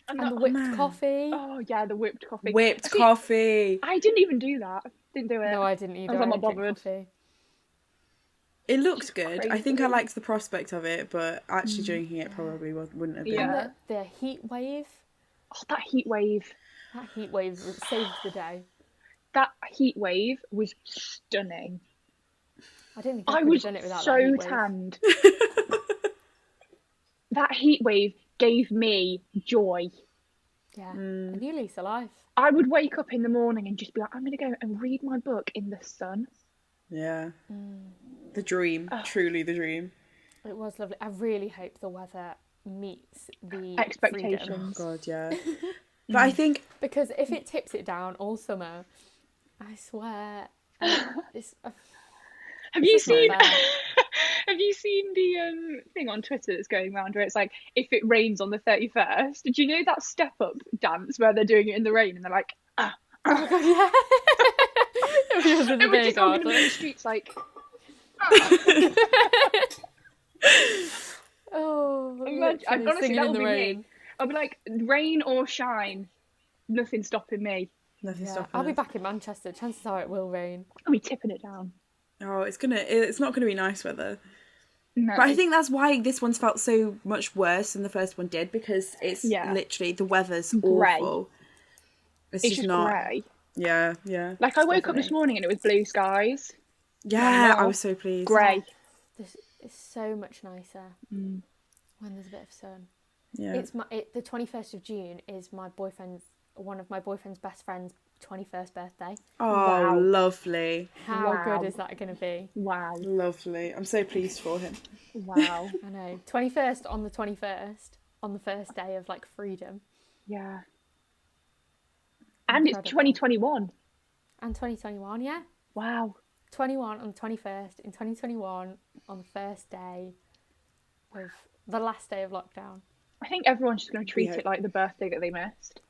A: And the whipped coffee.
C: Oh yeah, the whipped coffee.
B: Coffee.
C: I didn't even do that. Didn't do it.
A: No, I didn't either.
C: I was not bothered.
B: It looked good. I think I liked the prospect of it, but actually drinking it probably wouldn't have been.
C: Yeah.
A: And the heat wave.
C: Oh, that heat wave.
A: That heat wave saved the day.
C: That heat wave was stunning.
A: I didn't think
C: I
A: could
C: was
A: have done it without
C: so
A: that heat wave.
C: tanned. That heat wave gave me joy.
A: Yeah, a new lease of life.
C: I would wake up in the morning and just be like, I'm going to go and read my book in the sun.
B: Yeah. The dream. Truly the dream.
A: It was lovely. I really hope the weather meets the
C: expectations.
A: freedom.
B: Oh God, yeah. But I think
A: because if it tips it down all summer, I swear, it's.
C: Have you seen? Have you seen the thing on Twitter that's going around where it's like, if it rains on the 31st? Did you know that step up dance where they're doing it in the rain and they're like,
A: Oh my God, yeah.
C: They were just walking around the streets like.
A: Oh,
C: honestly, that
A: in
C: would
A: the
C: be
A: rain.
C: me. I'll be like, rain or shine, nothing stopping me.
B: nothing stopping
A: I'll be
B: us.
A: back in Manchester. Chances are it will rain.
C: I'll be tipping it down.
B: Oh, it's not gonna be nice weather.
C: No.
B: But I think that's why this one's felt so much worse than the first one did, because it's literally the weather's
C: grey.
B: awful. It's
C: It's
B: just
C: just
B: not.
C: grey.
B: Yeah, yeah.
C: Like, I woke up
B: definitely.
C: this morning and it was blue skies.
B: Yeah,
C: Not
B: I was so pleased.
C: grey.
A: This is so much nicer when there's a bit of sun.
B: Yeah.
A: The 21st of June is one of my boyfriend's best friend's 21st birthday.
B: Oh,
C: Wow.
B: lovely.
A: How
C: Wow.
A: good is that going to be?
C: Wow.
B: Lovely. I'm so pleased for him.
C: Wow.
A: I know. 21st on the 21st, on the first day of like freedom.
C: Yeah. And
A: Incredible.
C: it's 2021.
A: And 2021, yeah.
C: Wow.
A: 21 on the 21st in 2021 on the first day of the last day of lockdown.
C: I think everyone's just going to treat
B: Yeah.
C: it like the birthday that they missed.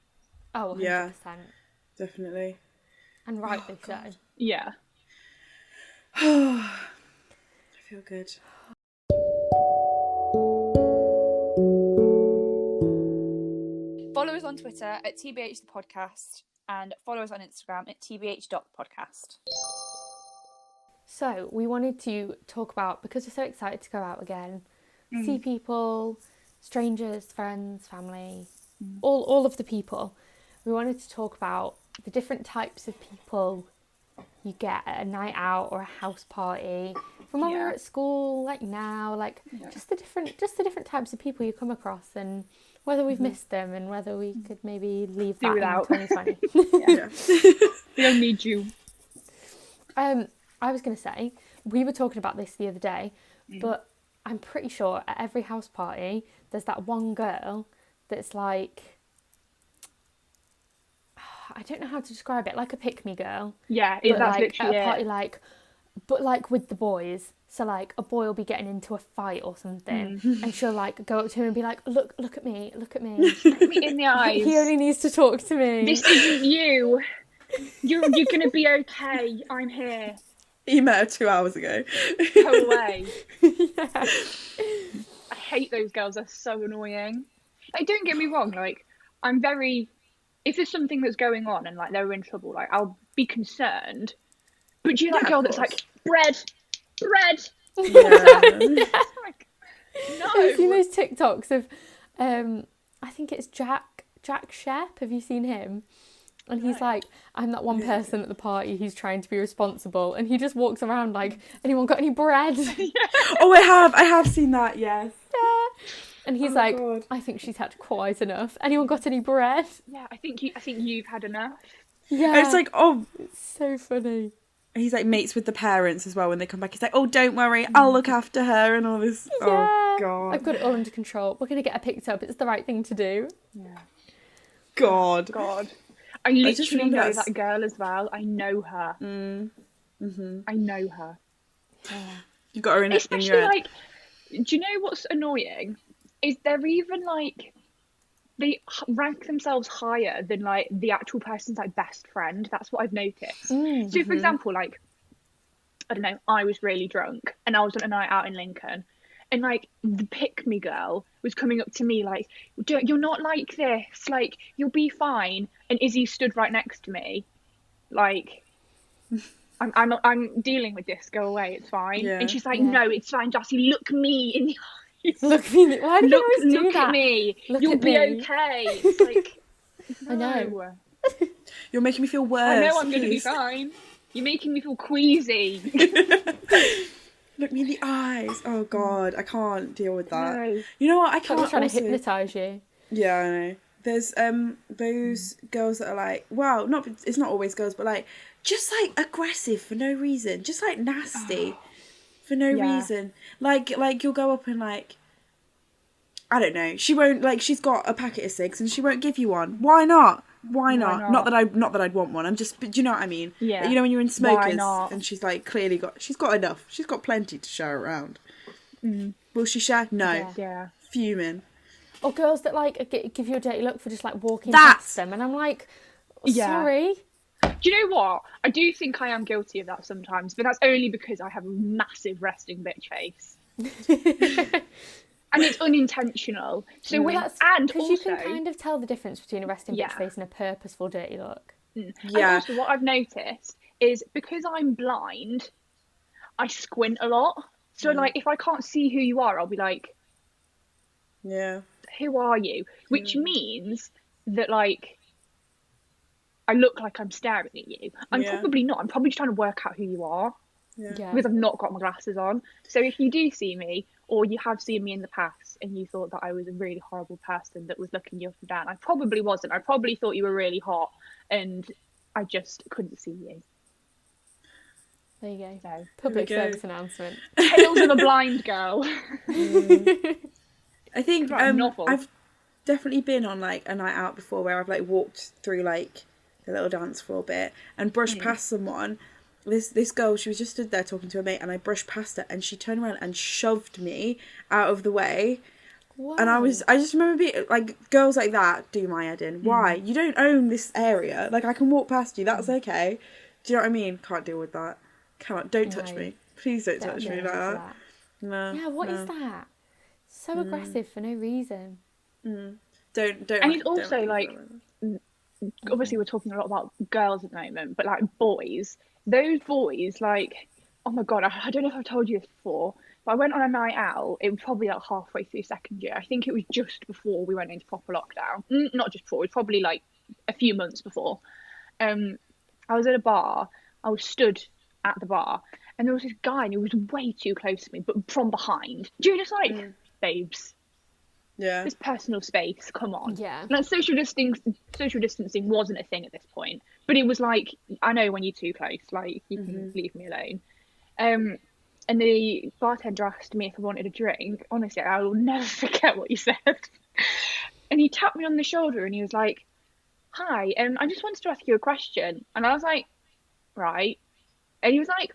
A: Oh, 100%.
B: Yeah. Definitely.
A: And rightly so.
C: Yeah.
B: I feel good.
D: Follow us on Twitter at TBH the podcast and follow us on Instagram at tbh.podcast.
A: So we wanted to talk about, because we're so excited to go out again, see people, strangers, friends, family, all of the people. We wanted to talk about the different types of people you get at a night out or a house party, from when we were at school, like now, like just the different types of people you come across, and whether we've missed them and whether we could maybe leave that
C: without.
A: in 2020.
C: Yeah. We don't need you.
A: I was going to say, we were talking about this the other day, but I'm pretty sure at every house party, there's that one girl that's like, I don't know how to describe it, like a pick-me girl.
C: Yeah,
A: But
C: that's
A: like
C: literally
A: at a party,
C: it.
A: like, but like with the boys. So like a boy will be getting into a fight or something, and she'll like go up to him and be like, look at me.
C: Look at me in the eyes.
A: He only needs to talk to me.
C: This isn't you. You're going to be okay. I'm here.
B: You met her 2 hours ago.
C: Go away.
A: Yeah.
C: I hate those girls. They're so annoying. Like, don't get me wrong. Like, I'm very... If there's something that's going on and, like, they're in trouble, like, I'll be concerned. But do you know that girl that's like, bread?
B: Yeah.
C: Like,
A: Have you seen
C: no.
A: those TikToks of, I think it's Jack Shep? Have you seen him? And he's like, I'm that one person at the party who's trying to be responsible, and he just walks around like, anyone got any bread?
B: Oh, I have seen that, yes.
A: Yeah. And he's
B: Oh,
A: like,
B: God.
A: I think she's had quite enough. Anyone got any bread?
C: Yeah, I think you've had enough.
A: Yeah.
B: And it's like, oh,
A: It's so funny.
B: he's like mates with the parents as well when they come back. He's like, oh, don't worry, I'll look after her and all this.
A: Yeah.
B: Oh, God.
A: I've got it all under control. We're going to get her picked up. It's the right thing to do.
C: Yeah.
B: God.
C: I
B: just
C: literally
B: remember
C: know
B: that's-
C: that girl as well. I know her. I know her.
A: Yeah.
B: You've got her in your
C: Especially,
B: head.
C: like, do you know what's annoying? Is they're even, like, they rank themselves higher than, like, the actual person's, like, best friend. That's what I've noticed. So, for example, like, I don't know, I was really drunk and I was on a night out in Lincoln, and, like, the pick-me girl was coming up to me like, you're not like this, like, you'll be fine. And Izzy stood right next to me, like, I'm dealing with this, go away, it's fine.
B: Yeah.
C: And she's like,
A: Yeah.
C: no, it's fine, Darcy, look me in the eyes.
A: Look me. Why do you always do
C: Look
A: that?
C: at me.
A: Look
C: You'll
A: at
C: be
A: me.
C: okay. It's like,
A: I know.
C: no.
B: You're making me feel worse.
C: I know I'm going to be
B: please.
C: fine. You're making me feel queasy.
B: Look me in the eyes. Oh, God, I can't deal with that.
C: No.
B: You know what? I
A: I'm
B: can't
A: trying
B: also...
A: to hypnotise you.
B: Yeah, I know. There's those girls that are like, well, it's not always girls, but like just like aggressive for no reason, just like nasty for no
C: Yeah.
B: reason. Like you'll go up and like, I don't know, she won't, like, she's got a packet of cigs and she won't give you one. Why not? Why not? Not that I'd want one. I'm just, but do you know what I mean?
C: Yeah.
B: Like, you know when you're in
C: Why
B: smokers
C: not?
B: and she's like she's got enough. She's got plenty to share around. Will she share? No.
A: Yeah.
C: Yeah.
B: Fuming.
A: Or girls that like give you a dirty look for just like walking
B: That's-
A: past them, and I'm like,
C: Yeah.
A: sorry.
C: Do you know what? I do think I am guilty of that sometimes, but that's only because I have a massive resting bitch face. And it's unintentional. So
A: Well,
C: when,
A: that's
C: and
A: because
C: also,
A: you can kind of tell the difference between a resting
C: Yeah.
A: bitch face and a purposeful dirty look.
C: and
B: Yeah.
C: also what I've noticed is because I'm blind, I squint a lot. So like if I can't see who you are, I'll be like,
B: Yeah.
C: who are you? Which means that like I look like I'm staring at you. I'm
B: Yeah.
C: probably not. I'm probably just trying to work out who you are
B: Yeah.
C: because I've not got my glasses on. So if you do see me, or you have seen me in the past and you thought that I was a really horrible person that was looking you up and down, I probably wasn't. I probably thought you were really hot and I just couldn't see you.
A: There you go.
C: So,
A: Public
B: There we go.
A: service announcement.
C: Tales of a Blind Girl.
B: I think
C: Like a novel.
B: I've definitely been on like a night out before where I've like walked through like the little dance floor bit and brushed past someone. This girl, she was just stood there talking to a mate, and I brushed past her, and she turned around and shoved me out of the way.
A: Whoa.
B: And I just remember being like, girls like that do my head in. Why? You don't own this area. Like, I can walk past you. That's okay. Do you know what I mean? Can't deal with that. Don't touch me. Please don't touch me like that. No.
A: Yeah, what is that? So aggressive for no reason.
B: Don't.
C: And it's also like, obviously we're talking a lot about girls at the moment, but like boys, those boys, like, oh my God, I don't know if I've told you this before, but I went on a night out. It was probably like halfway through second year. I think it was just before we went into proper lockdown. Not just before, it was probably like a few months before. I was at a bar. I was stood at the bar, and there was this guy, and he was way too close to me, but from behind. Do you just like, babes?
B: Yeah.
C: This personal space, come on.
A: Yeah.
C: Like social distancing wasn't a thing at this point, but it was like, I know when you're too close, like you can leave me alone. And the bartender asked me if I wanted a drink. Honestly, I will never forget what he said. And he tapped me on the shoulder and he was like, "Hi, I just wanted to ask you a question." And I was like, "Right." And he was like,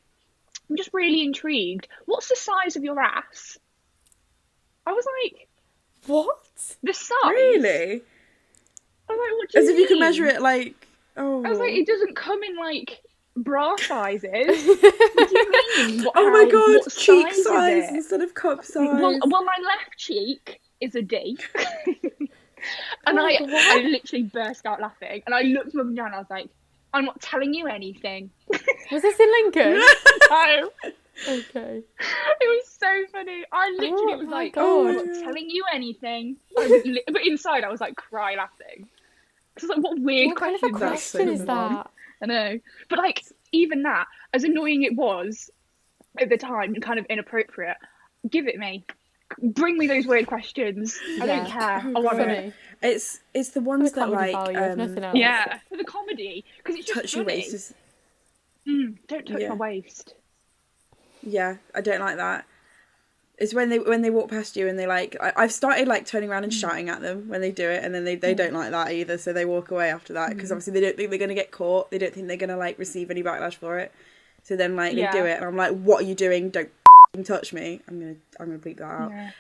C: "I'm just really intrigued. What's the size of your ass?" I was like,
A: What?
C: "The size?"
B: Really?
C: I was like, "What do you
B: As if you can
C: mean?"
B: measure it like. Oh.
C: I was like, "It doesn't come in like bra sizes." What do you mean?
B: Oh my God!
C: What
B: Cheek
C: size is
B: size
C: it?
B: instead of cup size.
C: Well, my left cheek is a D. And
A: Oh,
C: I
A: what?
C: literally burst out laughing. And I looked mum down and I was like, "I'm not telling you anything."
A: Was this in Lincoln?
C: No.
A: Okay.
C: It was so funny. I literally was
A: my
C: like,
A: God.
C: "I'm not telling you anything." I was but inside I was like cry laughing. Because like, what weird
A: What kind of a
C: question
A: question is that?
C: I know. But like, even that, as annoying it was at the time and kind of inappropriate, give it me. Bring me those weird questions. I don't care. I want it.
B: It's the ones
A: For the
B: that
A: comedy
B: like
A: value, if nothing else.
C: Yeah, for the comedy. Because it's just
B: touch your
C: funny.
B: waist. Is,
C: Don't touch my waist.
B: yeah, I don't like that. It's when they walk past you and they like. I've started like turning around and shouting at them when they do it, and then they don't like that either, so they walk away after that because obviously they don't think they're gonna get caught. They don't think they're gonna like receive any backlash for it. So then like they do it, and I'm like, "What are you doing? Don't touch me." I'm gonna bleep that out.
C: Yeah.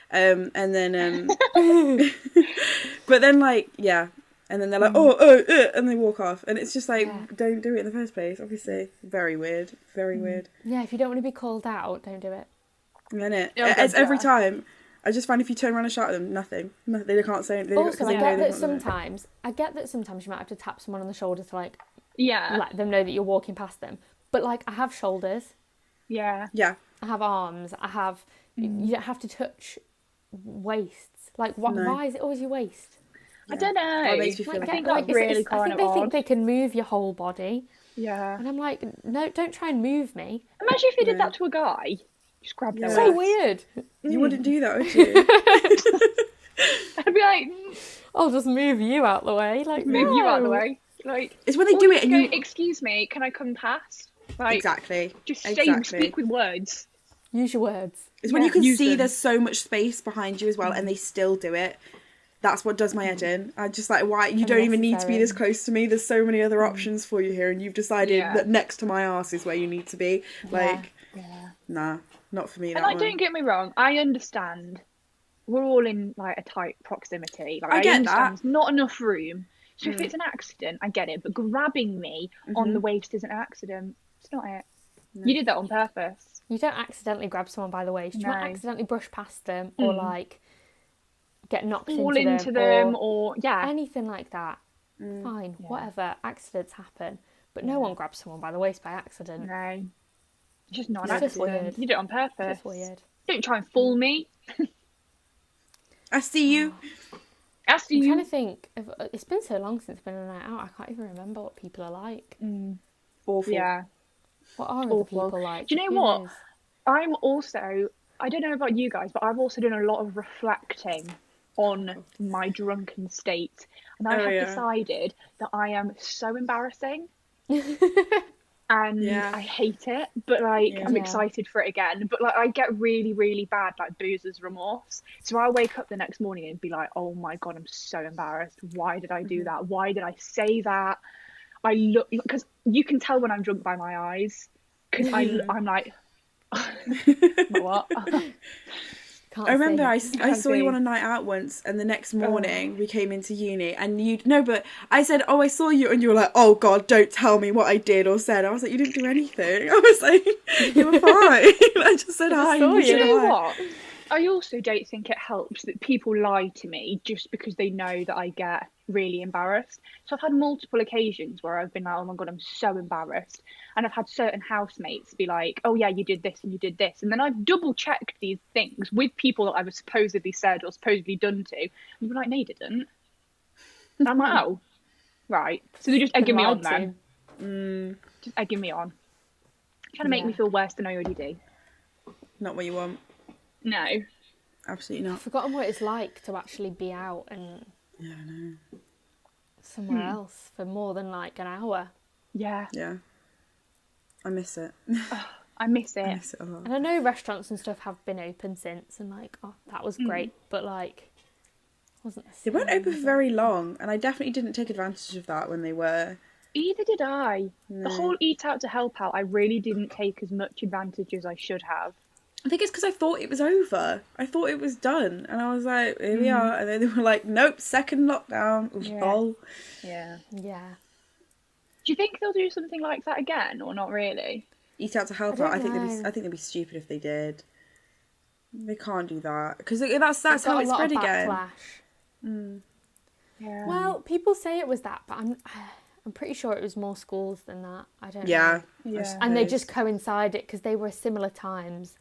B: And then but then like and then they're like, and they walk off, and it's just like, don't do it in the first place. Obviously, very weird, very weird.
A: Yeah, if you don't want to be called out, don't do it.
B: Isn't it?
C: Yeah,
B: It's every time. I just find if you turn around and shout at them, nothing. They can't say anything.
A: Also, I get that sometimes you might have to tap someone on the shoulder to like let them know that you're walking past them. But like, I have shoulders.
C: Yeah.
B: Yeah.
A: I have arms. I have. You don't have to touch waists. Like, why is it always your waist?
C: I don't know.
B: It makes me feel
C: I think
A: like,
C: that's really
A: I
C: kind
A: think
C: of
A: they
C: odd.
A: think they can move your whole body.
C: Yeah.
A: And I'm like, no, don't try and move me.
C: Imagine if you did that to a guy. Just grab their
A: So
C: waist.
A: weird.
B: You wouldn't do that, would you?
C: I'd be like,
A: I'll just move you out the way. Like,
C: move you out of the
A: no.
C: way. Like,
B: It's when they
C: or
B: do
C: you
B: it and
C: go,
B: you
C: "Excuse me, can I come past?" Like,
B: exactly.
C: Just speak with words.
A: Use your words.
B: It's when you can
C: use
B: see
C: them.
B: there's so much space behind you as well, and they still do it. That's what does my head in. I'm just like, why? You don't even need to be this close to me. There's so many other options for you here, and you've decided that next to my arse is where you need to be. Like, nah, not for me.
C: And
B: That
C: like,
B: one.
C: don't get me wrong, I understand. We're all in like a tight proximity. Like,
B: I get
C: understand
B: that.
C: there's not enough room. So if it's an accident, I get it. But grabbing me on the waist is an accident. It's not it. No. You did that on purpose.
A: You don't accidentally grab someone by the waist. You might accidentally brush past them or like get knocked
C: fall
A: into
C: them or
A: anything like that. Fine, whatever. Accidents happen, but no one grabs someone by the waist by accident.
C: No, it's just not an
A: It's just
C: accident.
A: weird.
C: You did it on purpose.
A: It's just weird.
C: Don't try and fool me.
B: I see you.
C: I
A: I'm trying to think. It's been so long since I've been on a night out. I can't even remember what people are like.
B: Awful.
C: Yeah.
A: What are other people like?
C: Do you know
A: Who
C: what?
A: knows?
C: I'm also, I don't know about you guys, but I've also done a lot of reflecting on my drunken state. And I have decided that I am so embarrassing. And I hate it, but like I'm excited for it again. But like I get really, really bad like boozer's remorse. So I wake up the next morning and be like, oh my God, I'm so embarrassed. Why did I do that? Why did I say that? I look, because you can tell when I'm drunk by my eyes. Because I'm like, what?
A: Can't
B: I remember I
C: Can't
B: saw you
C: see.
B: on a night out once, and the next morning we came into uni, and but I said, oh, I saw you, and you were like, oh God, don't tell me what I did or said. I was like, you didn't do anything. I was like, you were fine. I just said hi.
A: saw
C: Do you know
B: hi.
C: what? I also don't think it helps that people lie to me just because they know that I get really embarrassed. So I've had multiple occasions where I've been like, oh my God, I'm so embarrassed. And I've had certain housemates be like, oh yeah, you did this and you did this. And then I've double checked these things with people that I was supposedly said or supposedly done to. And they're like, no, you didn't. And I'm like, oh, right. So they're just egging me on then. Just egging me on. Trying to make me feel worse than I already do.
B: Not what you want.
C: No.
B: Absolutely not.
A: I've forgotten what it's like to actually be out and
B: I know.
A: somewhere else for more than like an hour.
C: Yeah.
B: Yeah. I miss it.
C: I miss it.
B: I miss it a lot.
A: And I know restaurants and stuff have been open since, and like, oh, that was great, but like, wasn't the
B: They weren't
A: same,
B: open
A: was
B: for
A: it?
B: very long, and I definitely didn't take advantage of that when they were.
C: Either did I.
B: No.
C: The whole eat out to help out, I really didn't take as much advantage as I should have.
B: I think it's because I thought it was over. I thought it was done, and I was like, here we are. And then they were like, nope, second lockdown. Lol.
C: Yeah.
A: Yeah.
C: Do you think they'll do something like that again, or not really?
B: Eat out to help
A: I
B: out. I
A: don't
B: think
A: know.
B: they'd be stupid if they did. They can't do that because that's how
A: Got
B: it
A: a lot
B: spread
A: of
B: again.
A: backlash.
C: Yeah.
A: Well, people say it was that, but I'm pretty sure it was more schools than that. I don't know.
B: Yeah.
C: Yeah.
A: And they just coincided because they were similar times.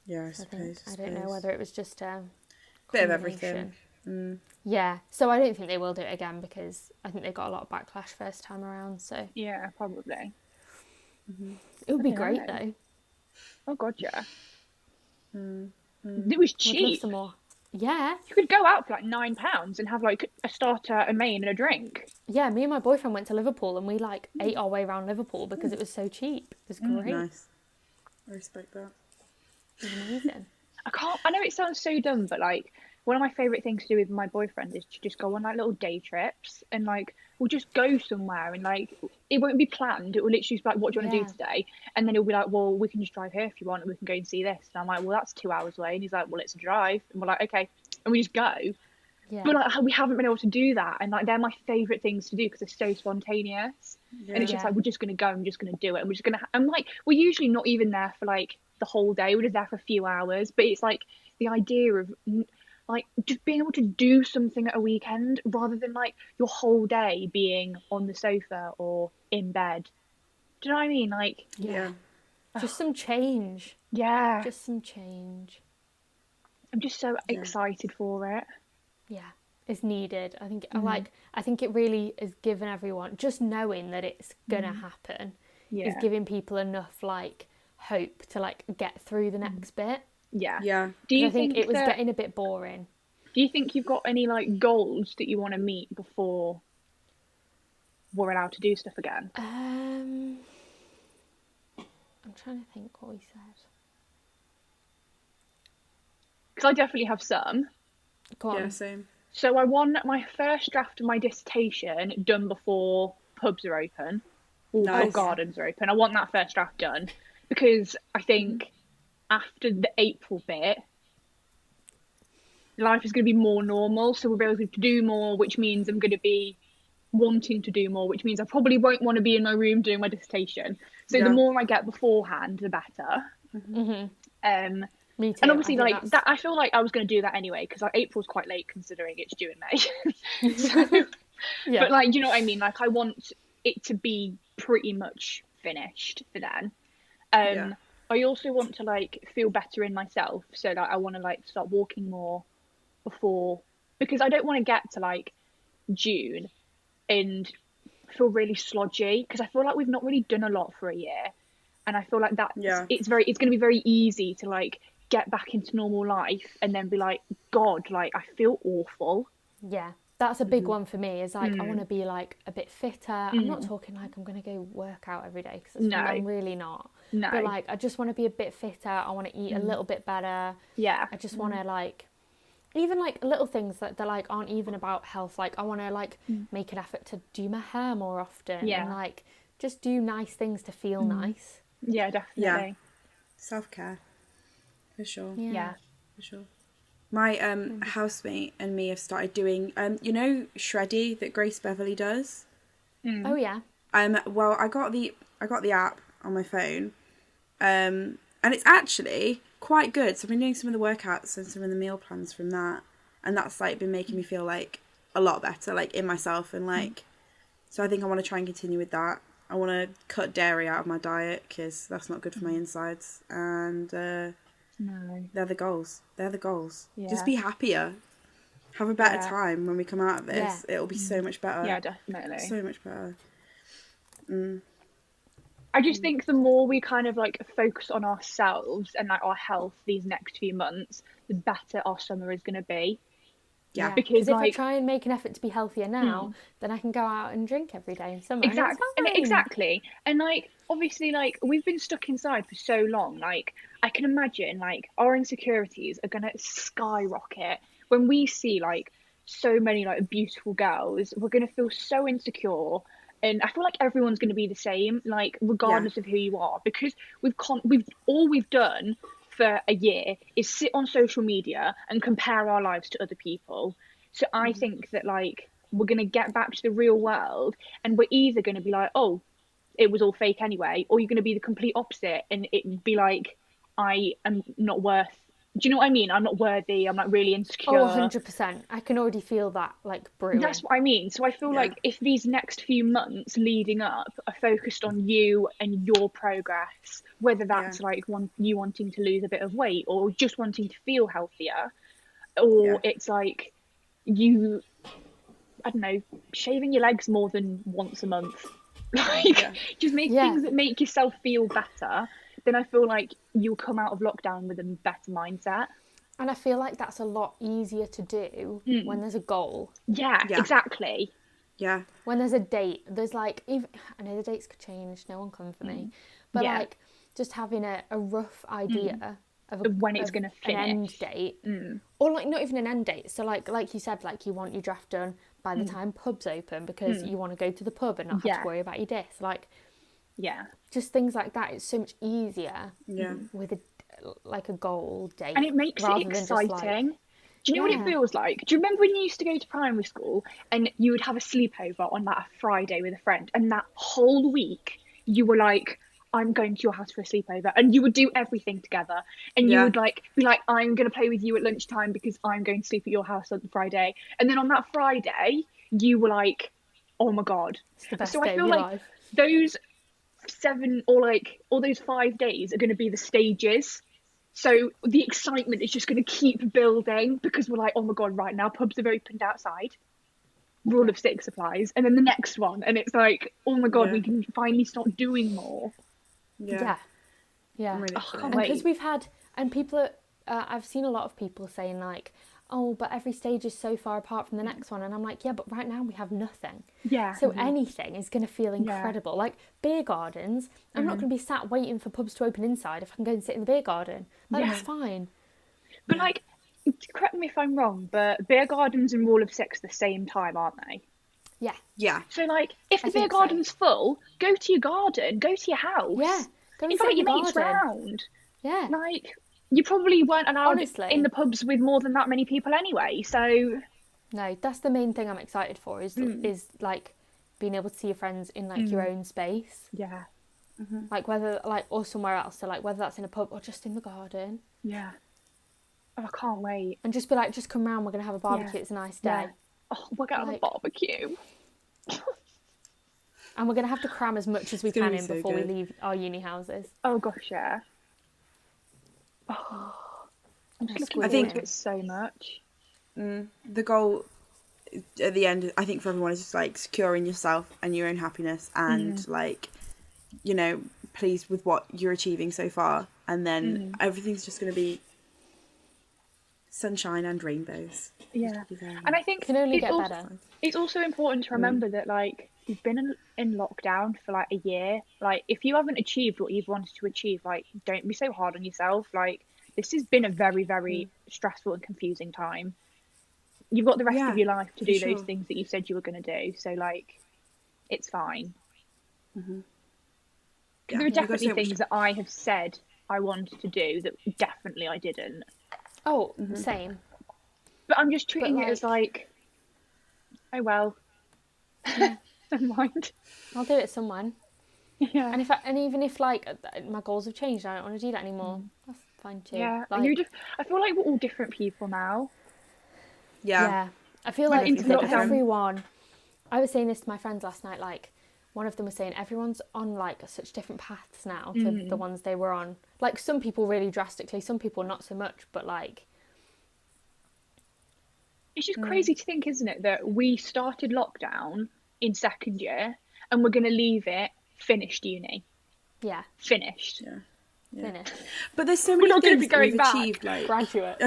B: Yeah, I
A: So
B: suppose.
A: I don't know whether it was just a
B: Bit of
A: combination.
B: everything.
A: Yeah, so I don't think they will do it again because I think they got a lot of backlash first time around. So
C: Yeah, probably.
A: it would be
C: don't
A: great
C: know.
A: though.
C: Oh God, yeah. It was
A: Would love
C: cheap.
A: some more. Yeah,
C: You could go out for like £9 and have like a starter, a main, and a drink.
A: yeah. Me and my boyfriend went to Liverpool and we like ate our way around Liverpool because it was so cheap. It was great.
B: Nice. I respect that.
A: It was amazing.
C: I know it sounds so dumb, but like one of my favourite things to do with my boyfriend is to just go on like little day trips and like we'll just go somewhere and like it won't be planned. It will literally be like, what do you want to do today? And then he'll be like, well, we can just drive here if you want and we can go and see this. And I'm like, well, that's 2 hours away. And he's like, well, it's a drive. And we're like, okay. And we just go.
A: Yeah.
C: But like we haven't been able to do that. And like they're my favourite things to do because they're so spontaneous. And it's just like, we're just going to go and we're just going to do it. And we're just going to, and like, we're usually not even there for like the whole day. We're just there for a few hours. But it's like the idea of like just being able to do something at a weekend rather than like your whole day being on the sofa or in bed. Do you know what I mean? Like,
A: Yeah. Just some change.
C: yeah,
A: Just some change.
C: I'm just so excited for it.
A: Yeah. It's needed. I think I think it really is giving everyone just knowing that it's gonna happen is giving people enough like hope to like get through the next bit.
C: Yeah.
B: Yeah.
C: Do you
A: I think it was
C: that,
A: getting a bit boring.
C: do you think you've got any like goals that you want to meet before we're allowed to do stuff again?
A: I'm trying to think what we said.
C: Because I definitely have some.
A: Go on.
B: Yeah, same.
C: So I want my first draft of my dissertation done before pubs are open or
B: Nice.
C: gardens are open. I want that first draft done because I think after the April bit, life is going to be more normal. So we'll be able to do more, which means I'm going to be wanting to do more, which means I probably won't want to be in my room doing my dissertation. So the more I get beforehand, the better.
A: Me too.
C: And obviously,
A: I think
C: like that, I feel like I was going to do that anyway because like, April's quite late considering it's due in May. So,
A: Yeah.
C: but like, you know what I mean? Like, I want it to be pretty much finished for then. I also want to like feel better in myself, so that I want to like start walking more before because I don't want to get to like June and feel really slodgy, because I feel like we've not really done a lot for a year, and I feel like that
B: Yeah.
C: it's going to be very easy to like get back into normal life and then be like, God, like I feel awful.
A: Yeah, that's a big one for me. Is like I want
C: Mm.
A: to be like a bit fitter. I'm not talking like I'm gonna go work out every day because
C: No.
A: I'm really not.
C: No.
A: But like I just want to be a bit fitter. I want to eat a little bit better.
C: Yeah.
A: I just want to like even like little things that like aren't even about health. Like I want to like make an effort to do my hair more often
C: Yeah.
A: and like just do nice things to feel nice.
C: Yeah, definitely.
B: Yeah. Self-care. For sure.
C: Yeah.
B: For sure. My housemate and me have started doing you know Shreddy that Grace Beverly does?
A: Oh yeah.
B: Well, I got the app on my phone. And it's actually quite good. So I've been doing some of the workouts and some of the meal plans from that, and that's like been making me feel like a lot better, like in myself, and like so I think I want to try and continue with that. I want to cut dairy out of my diet because that's not good for my insides, and
C: No.
B: they're the goals. They're the goals.
C: Yeah.
B: Just be happier. Have a better
C: Yeah.
B: time when we come out of this.
A: Yeah.
B: It'll be so much better.
C: Yeah, definitely.
B: So much better.
C: I just think the more we kind of like focus on ourselves and like our health these next few months, the better our summer is going to be.
B: Yeah.
C: Because
A: if
C: like
A: I try and make an effort to be healthier now, then I can go out and drink every day in summer.
C: exactly, and like obviously like we've been stuck inside for so long. Like I can imagine like our insecurities are going to skyrocket when we see like so many like beautiful girls. We're going to feel so insecure. And I feel like everyone's going to be the same, like regardless of who you are, because we've done for a year is sit on social media and compare our lives to other people. So I think that like we're going to get back to the real world, and we're either going to be like, oh, it was all fake anyway, or you're going to be the complete opposite and it be like, I am not worth. Do you know what I mean? I'm not worthy. I'm like really insecure.
A: Oh, 100%. I can already feel that like brewing.
C: That's what I mean. So I feel like if these next few months leading up are focused on you and your progress, whether that's like you wanting to lose a bit of weight or just wanting to feel healthier, or it's like you, I don't know, shaving your legs more than once a month, like just make things that make yourself feel better, then I feel like you'll come out of lockdown with a better mindset.
A: And I feel like that's a lot easier to do when there's a goal.
C: Yeah, exactly.
B: Yeah.
A: When there's a date, there's like, even, I know the dates could change, no one come for me, but like just having a rough idea of
C: when it's going to finish.
A: An end date, or like not even an end date. So like you said, like you want your draft done by the time pubs open because you want to go to the pub and not have to worry about your disc. Like, just things like that. It's so much easier with a goal date,
C: and it makes it exciting. Do you know what it feels like? Do you remember when you used to go to primary school and you would have a sleepover on that Friday with a friend, and that whole week you were like, I'm going to your house for a sleepover, and you would do everything together, and you would like be like, I'm going to play with you at lunchtime because I'm going to sleep at your house on Friday, and then on that Friday you were like, oh my God.
A: It's the best
C: so
A: day
C: I feel
A: of your
C: like
A: life.
C: those 7 or like all those 5 days are going to be the stages. So the excitement is just going to keep building because we're like, oh my God, right now pubs have opened outside. Rule of 6 applies. And then the next one. And it's like, oh my God, we can finally start doing more.
A: Yeah.
B: I'm really
C: can't
A: And
C: wait.
A: because we've had, and people, I've seen a lot of people saying like, oh, but every stage is so far apart from the next one. And I'm like, yeah, but right now we have nothing.
C: Yeah.
A: So anything is going to feel incredible. Like beer gardens, I'm not going to be sat waiting for pubs to open inside if I can go and sit in the beer garden. Like, that's fine.
C: But like, correct me if I'm wrong, but beer gardens and Rule of 6 the same time, aren't they?
A: Yeah.
B: Yeah.
C: So like, if the beer
A: think so.
C: garden's full, go to your garden, go to your house.
A: Yeah. Go and
C: invite
A: sit in
C: your
A: the
C: mates
A: garden.
C: round.
A: Yeah.
C: Like, you probably weren't allowed
A: Honestly.
C: in the pubs with more than that many people anyway, so...
A: No, that's the main thing I'm excited for is like being able to see your friends in like your own space.
C: Yeah.
A: Like whether like or somewhere else. So like whether that's in a pub or just in the garden.
C: Yeah. Oh, I can't wait.
A: And just be like, just come round, we're gonna have a barbecue, it's a nice day.
C: Yeah. Oh, we're going to have a barbecue.
A: And we're gonna have to cram as much as we can
B: be
A: in
B: so
A: before
B: good.
A: we leave our uni houses.
C: Oh gosh, yeah. Oh, I'm just looking
A: squeeze
C: forward
A: it
C: to it so much.
B: the goal at the end, I think, for everyone is just like securing yourself and your own happiness, and like, you know, pleased with what you're achieving so far, and then everything's just going to be sunshine and rainbows.
C: Yeah, and I think
A: it can only get better.
C: It's also important to remember that, like, we've been in lockdown for like a year. Like, if you haven't achieved what you've wanted to achieve, like, don't be so hard on yourself. Like, this has been a very, very stressful and confusing time. You've got the rest of your life to do those things that you said you were going to do. So, like, it's fine. Because there are definitely things that I have said I wanted to do that definitely I didn't.
A: Oh, same.
C: But I'm just treating it as like, oh well, never mind.
A: I'll do it someone.
C: Yeah.
A: And even if like my goals have changed, I don't want to do that anymore. That's fine too.
C: Yeah.
A: Like,
C: I feel like we're all different people now.
A: Yeah. I feel like everyone. I was saying this to my friends last night. Like, one of them was saying everyone's on like such different paths now to the ones they were on. Like, some people really drastically, some people not so much. But like,
C: it's just crazy to think, isn't it, that we started lockdown in second year and we're going to leave it finished uni.
A: Yeah.
C: Finished.
B: Yeah.
A: Finished.
B: But there's so many things that we've achieved, like
A: graduate.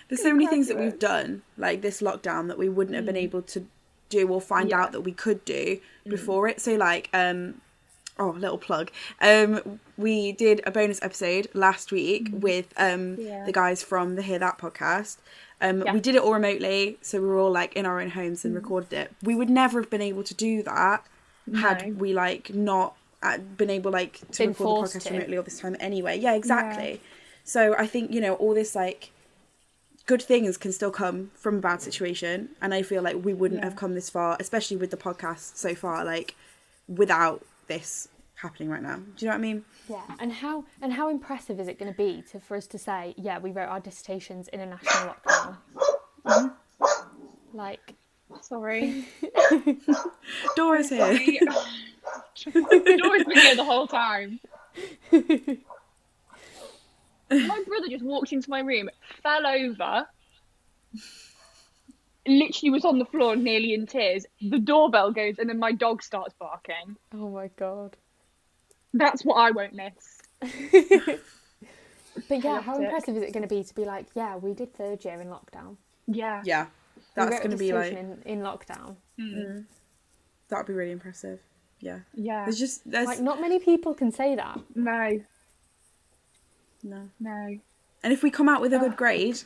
B: There's so many things that we've done, like this lockdown, that we wouldn't have been able to do or find out that we could do before it. So like, little plug. We did a bonus episode last week with the guys from the Hear That podcast. We did it all remotely, so we were all like in our own homes and recorded it. We would never have been able to do that had we like not been able like to record the podcast remotely all this time anyway. Yeah, exactly. So I think, you know, all this like good things can still come from a bad situation, and I feel like we wouldn't have come this far, especially with the podcast so far, like without this happening right now. Do you know what I mean?
A: Yeah. And how impressive is it going to be for us to say, yeah, we wrote our dissertations in a national lockdown? Like,
C: sorry.
B: Dora's here.
C: Dora's been here the whole time. My brother just walked into my room, fell over, literally was on the floor nearly in tears. The doorbell goes and then my dog starts barking.
A: Oh my God.
C: That's what I won't miss.
A: But yeah, how impressive is it going to be to be like, yeah, we did third year in lockdown.
C: Yeah.
B: Yeah. That's going to be like...
A: in lockdown.
B: That would be really impressive. Yeah.
C: Yeah.
B: There's
A: like, not many people can say that.
C: No.
B: And if we come out with a good grade,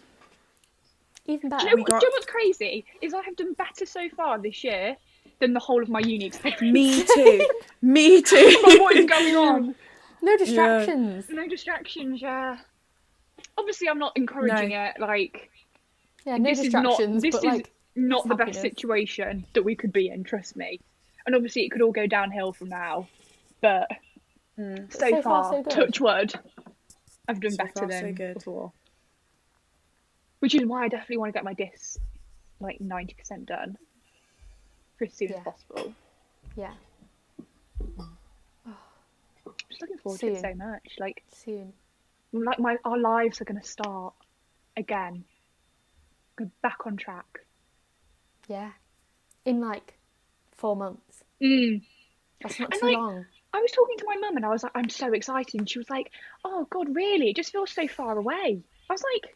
A: even better.
C: Do you know what's crazy? Is I have done better so far this year than the whole of my uni experience.
B: Me too. Me too.
C: What is going on?
A: No distractions.
C: No distractions, yeah. Obviously, I'm not encouraging it. Like,
A: yeah, no distractions.
C: This is not the
A: happiness.
C: best situation that we could be in, trust me. And obviously, it could all go downhill from now. But so far, so touch wood, I've done better than before. Which is why I definitely want to get my dis like 90% done for as soon as possible.
A: Yeah.
C: Just looking forward to it so much. Like,
A: soon.
C: Like our lives are going to start again. Go back on track.
A: Yeah. In like 4 months. That's not too long.
C: I was talking to my mum and I was like, I'm so excited. And she was like, oh God, really? It just feels so far away. I was like,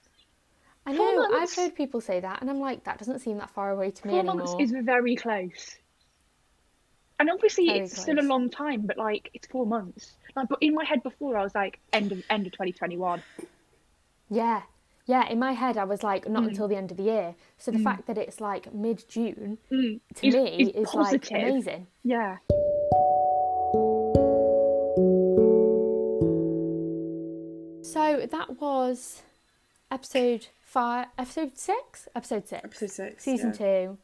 A: I know, I've heard people say that, and I'm like, that doesn't seem that far away to me anymore.
C: 4 months is very close. And obviously it's still a long time, but like, it's 4 months. Like, but in my head before, I was like, end of 2021.
A: Yeah. Yeah, in my head, I was like, not until the end of the year. So the fact that it's like mid-June, to me, is like amazing.
C: Yeah.
A: So that was episode 6, season 2.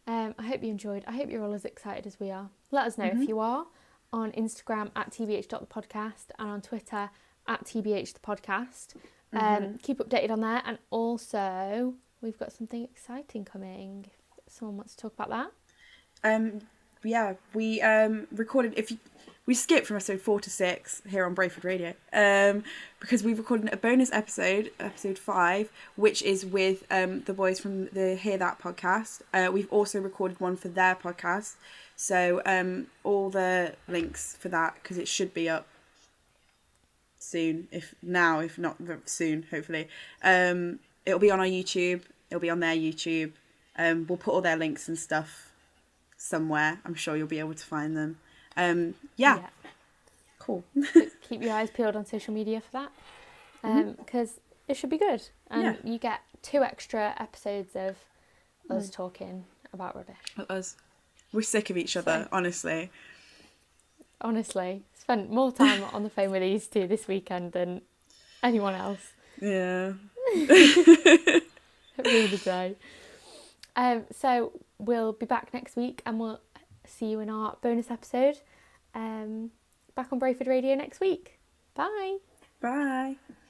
A: I hope you enjoyed. I hope you're all as excited as we are. Let us know if you are on Instagram at tbh.thepodcast and on Twitter at tbhthepodcast. Keep updated on there, and also we've got something exciting coming. If someone wants to talk about that.
B: We recorded. we skipped from episode 4 to 6 here on Brayford Radio, because we've recorded a bonus episode 5, which is with the boys from the Hear That podcast. We've also recorded one for their podcast, so all the links for that, because it should be up soon, if not soon, hopefully. It'll be on our YouTube, it'll be on their YouTube. We'll put all their links and stuff somewhere. I'm sure you'll be able to find them. Yeah. Cool.
A: Keep your eyes peeled on social media for that, because it should be good, and you get 2 extra episodes of us talking about rubbish.
B: We're sick of each other, honestly.
A: Spent more time on the phone with these 2 this weekend than anyone else.
B: Yeah.
A: Really so. So we'll be back next week, and we'll see you in our bonus episode. Back on Brayford Radio next week. Bye.
B: Bye.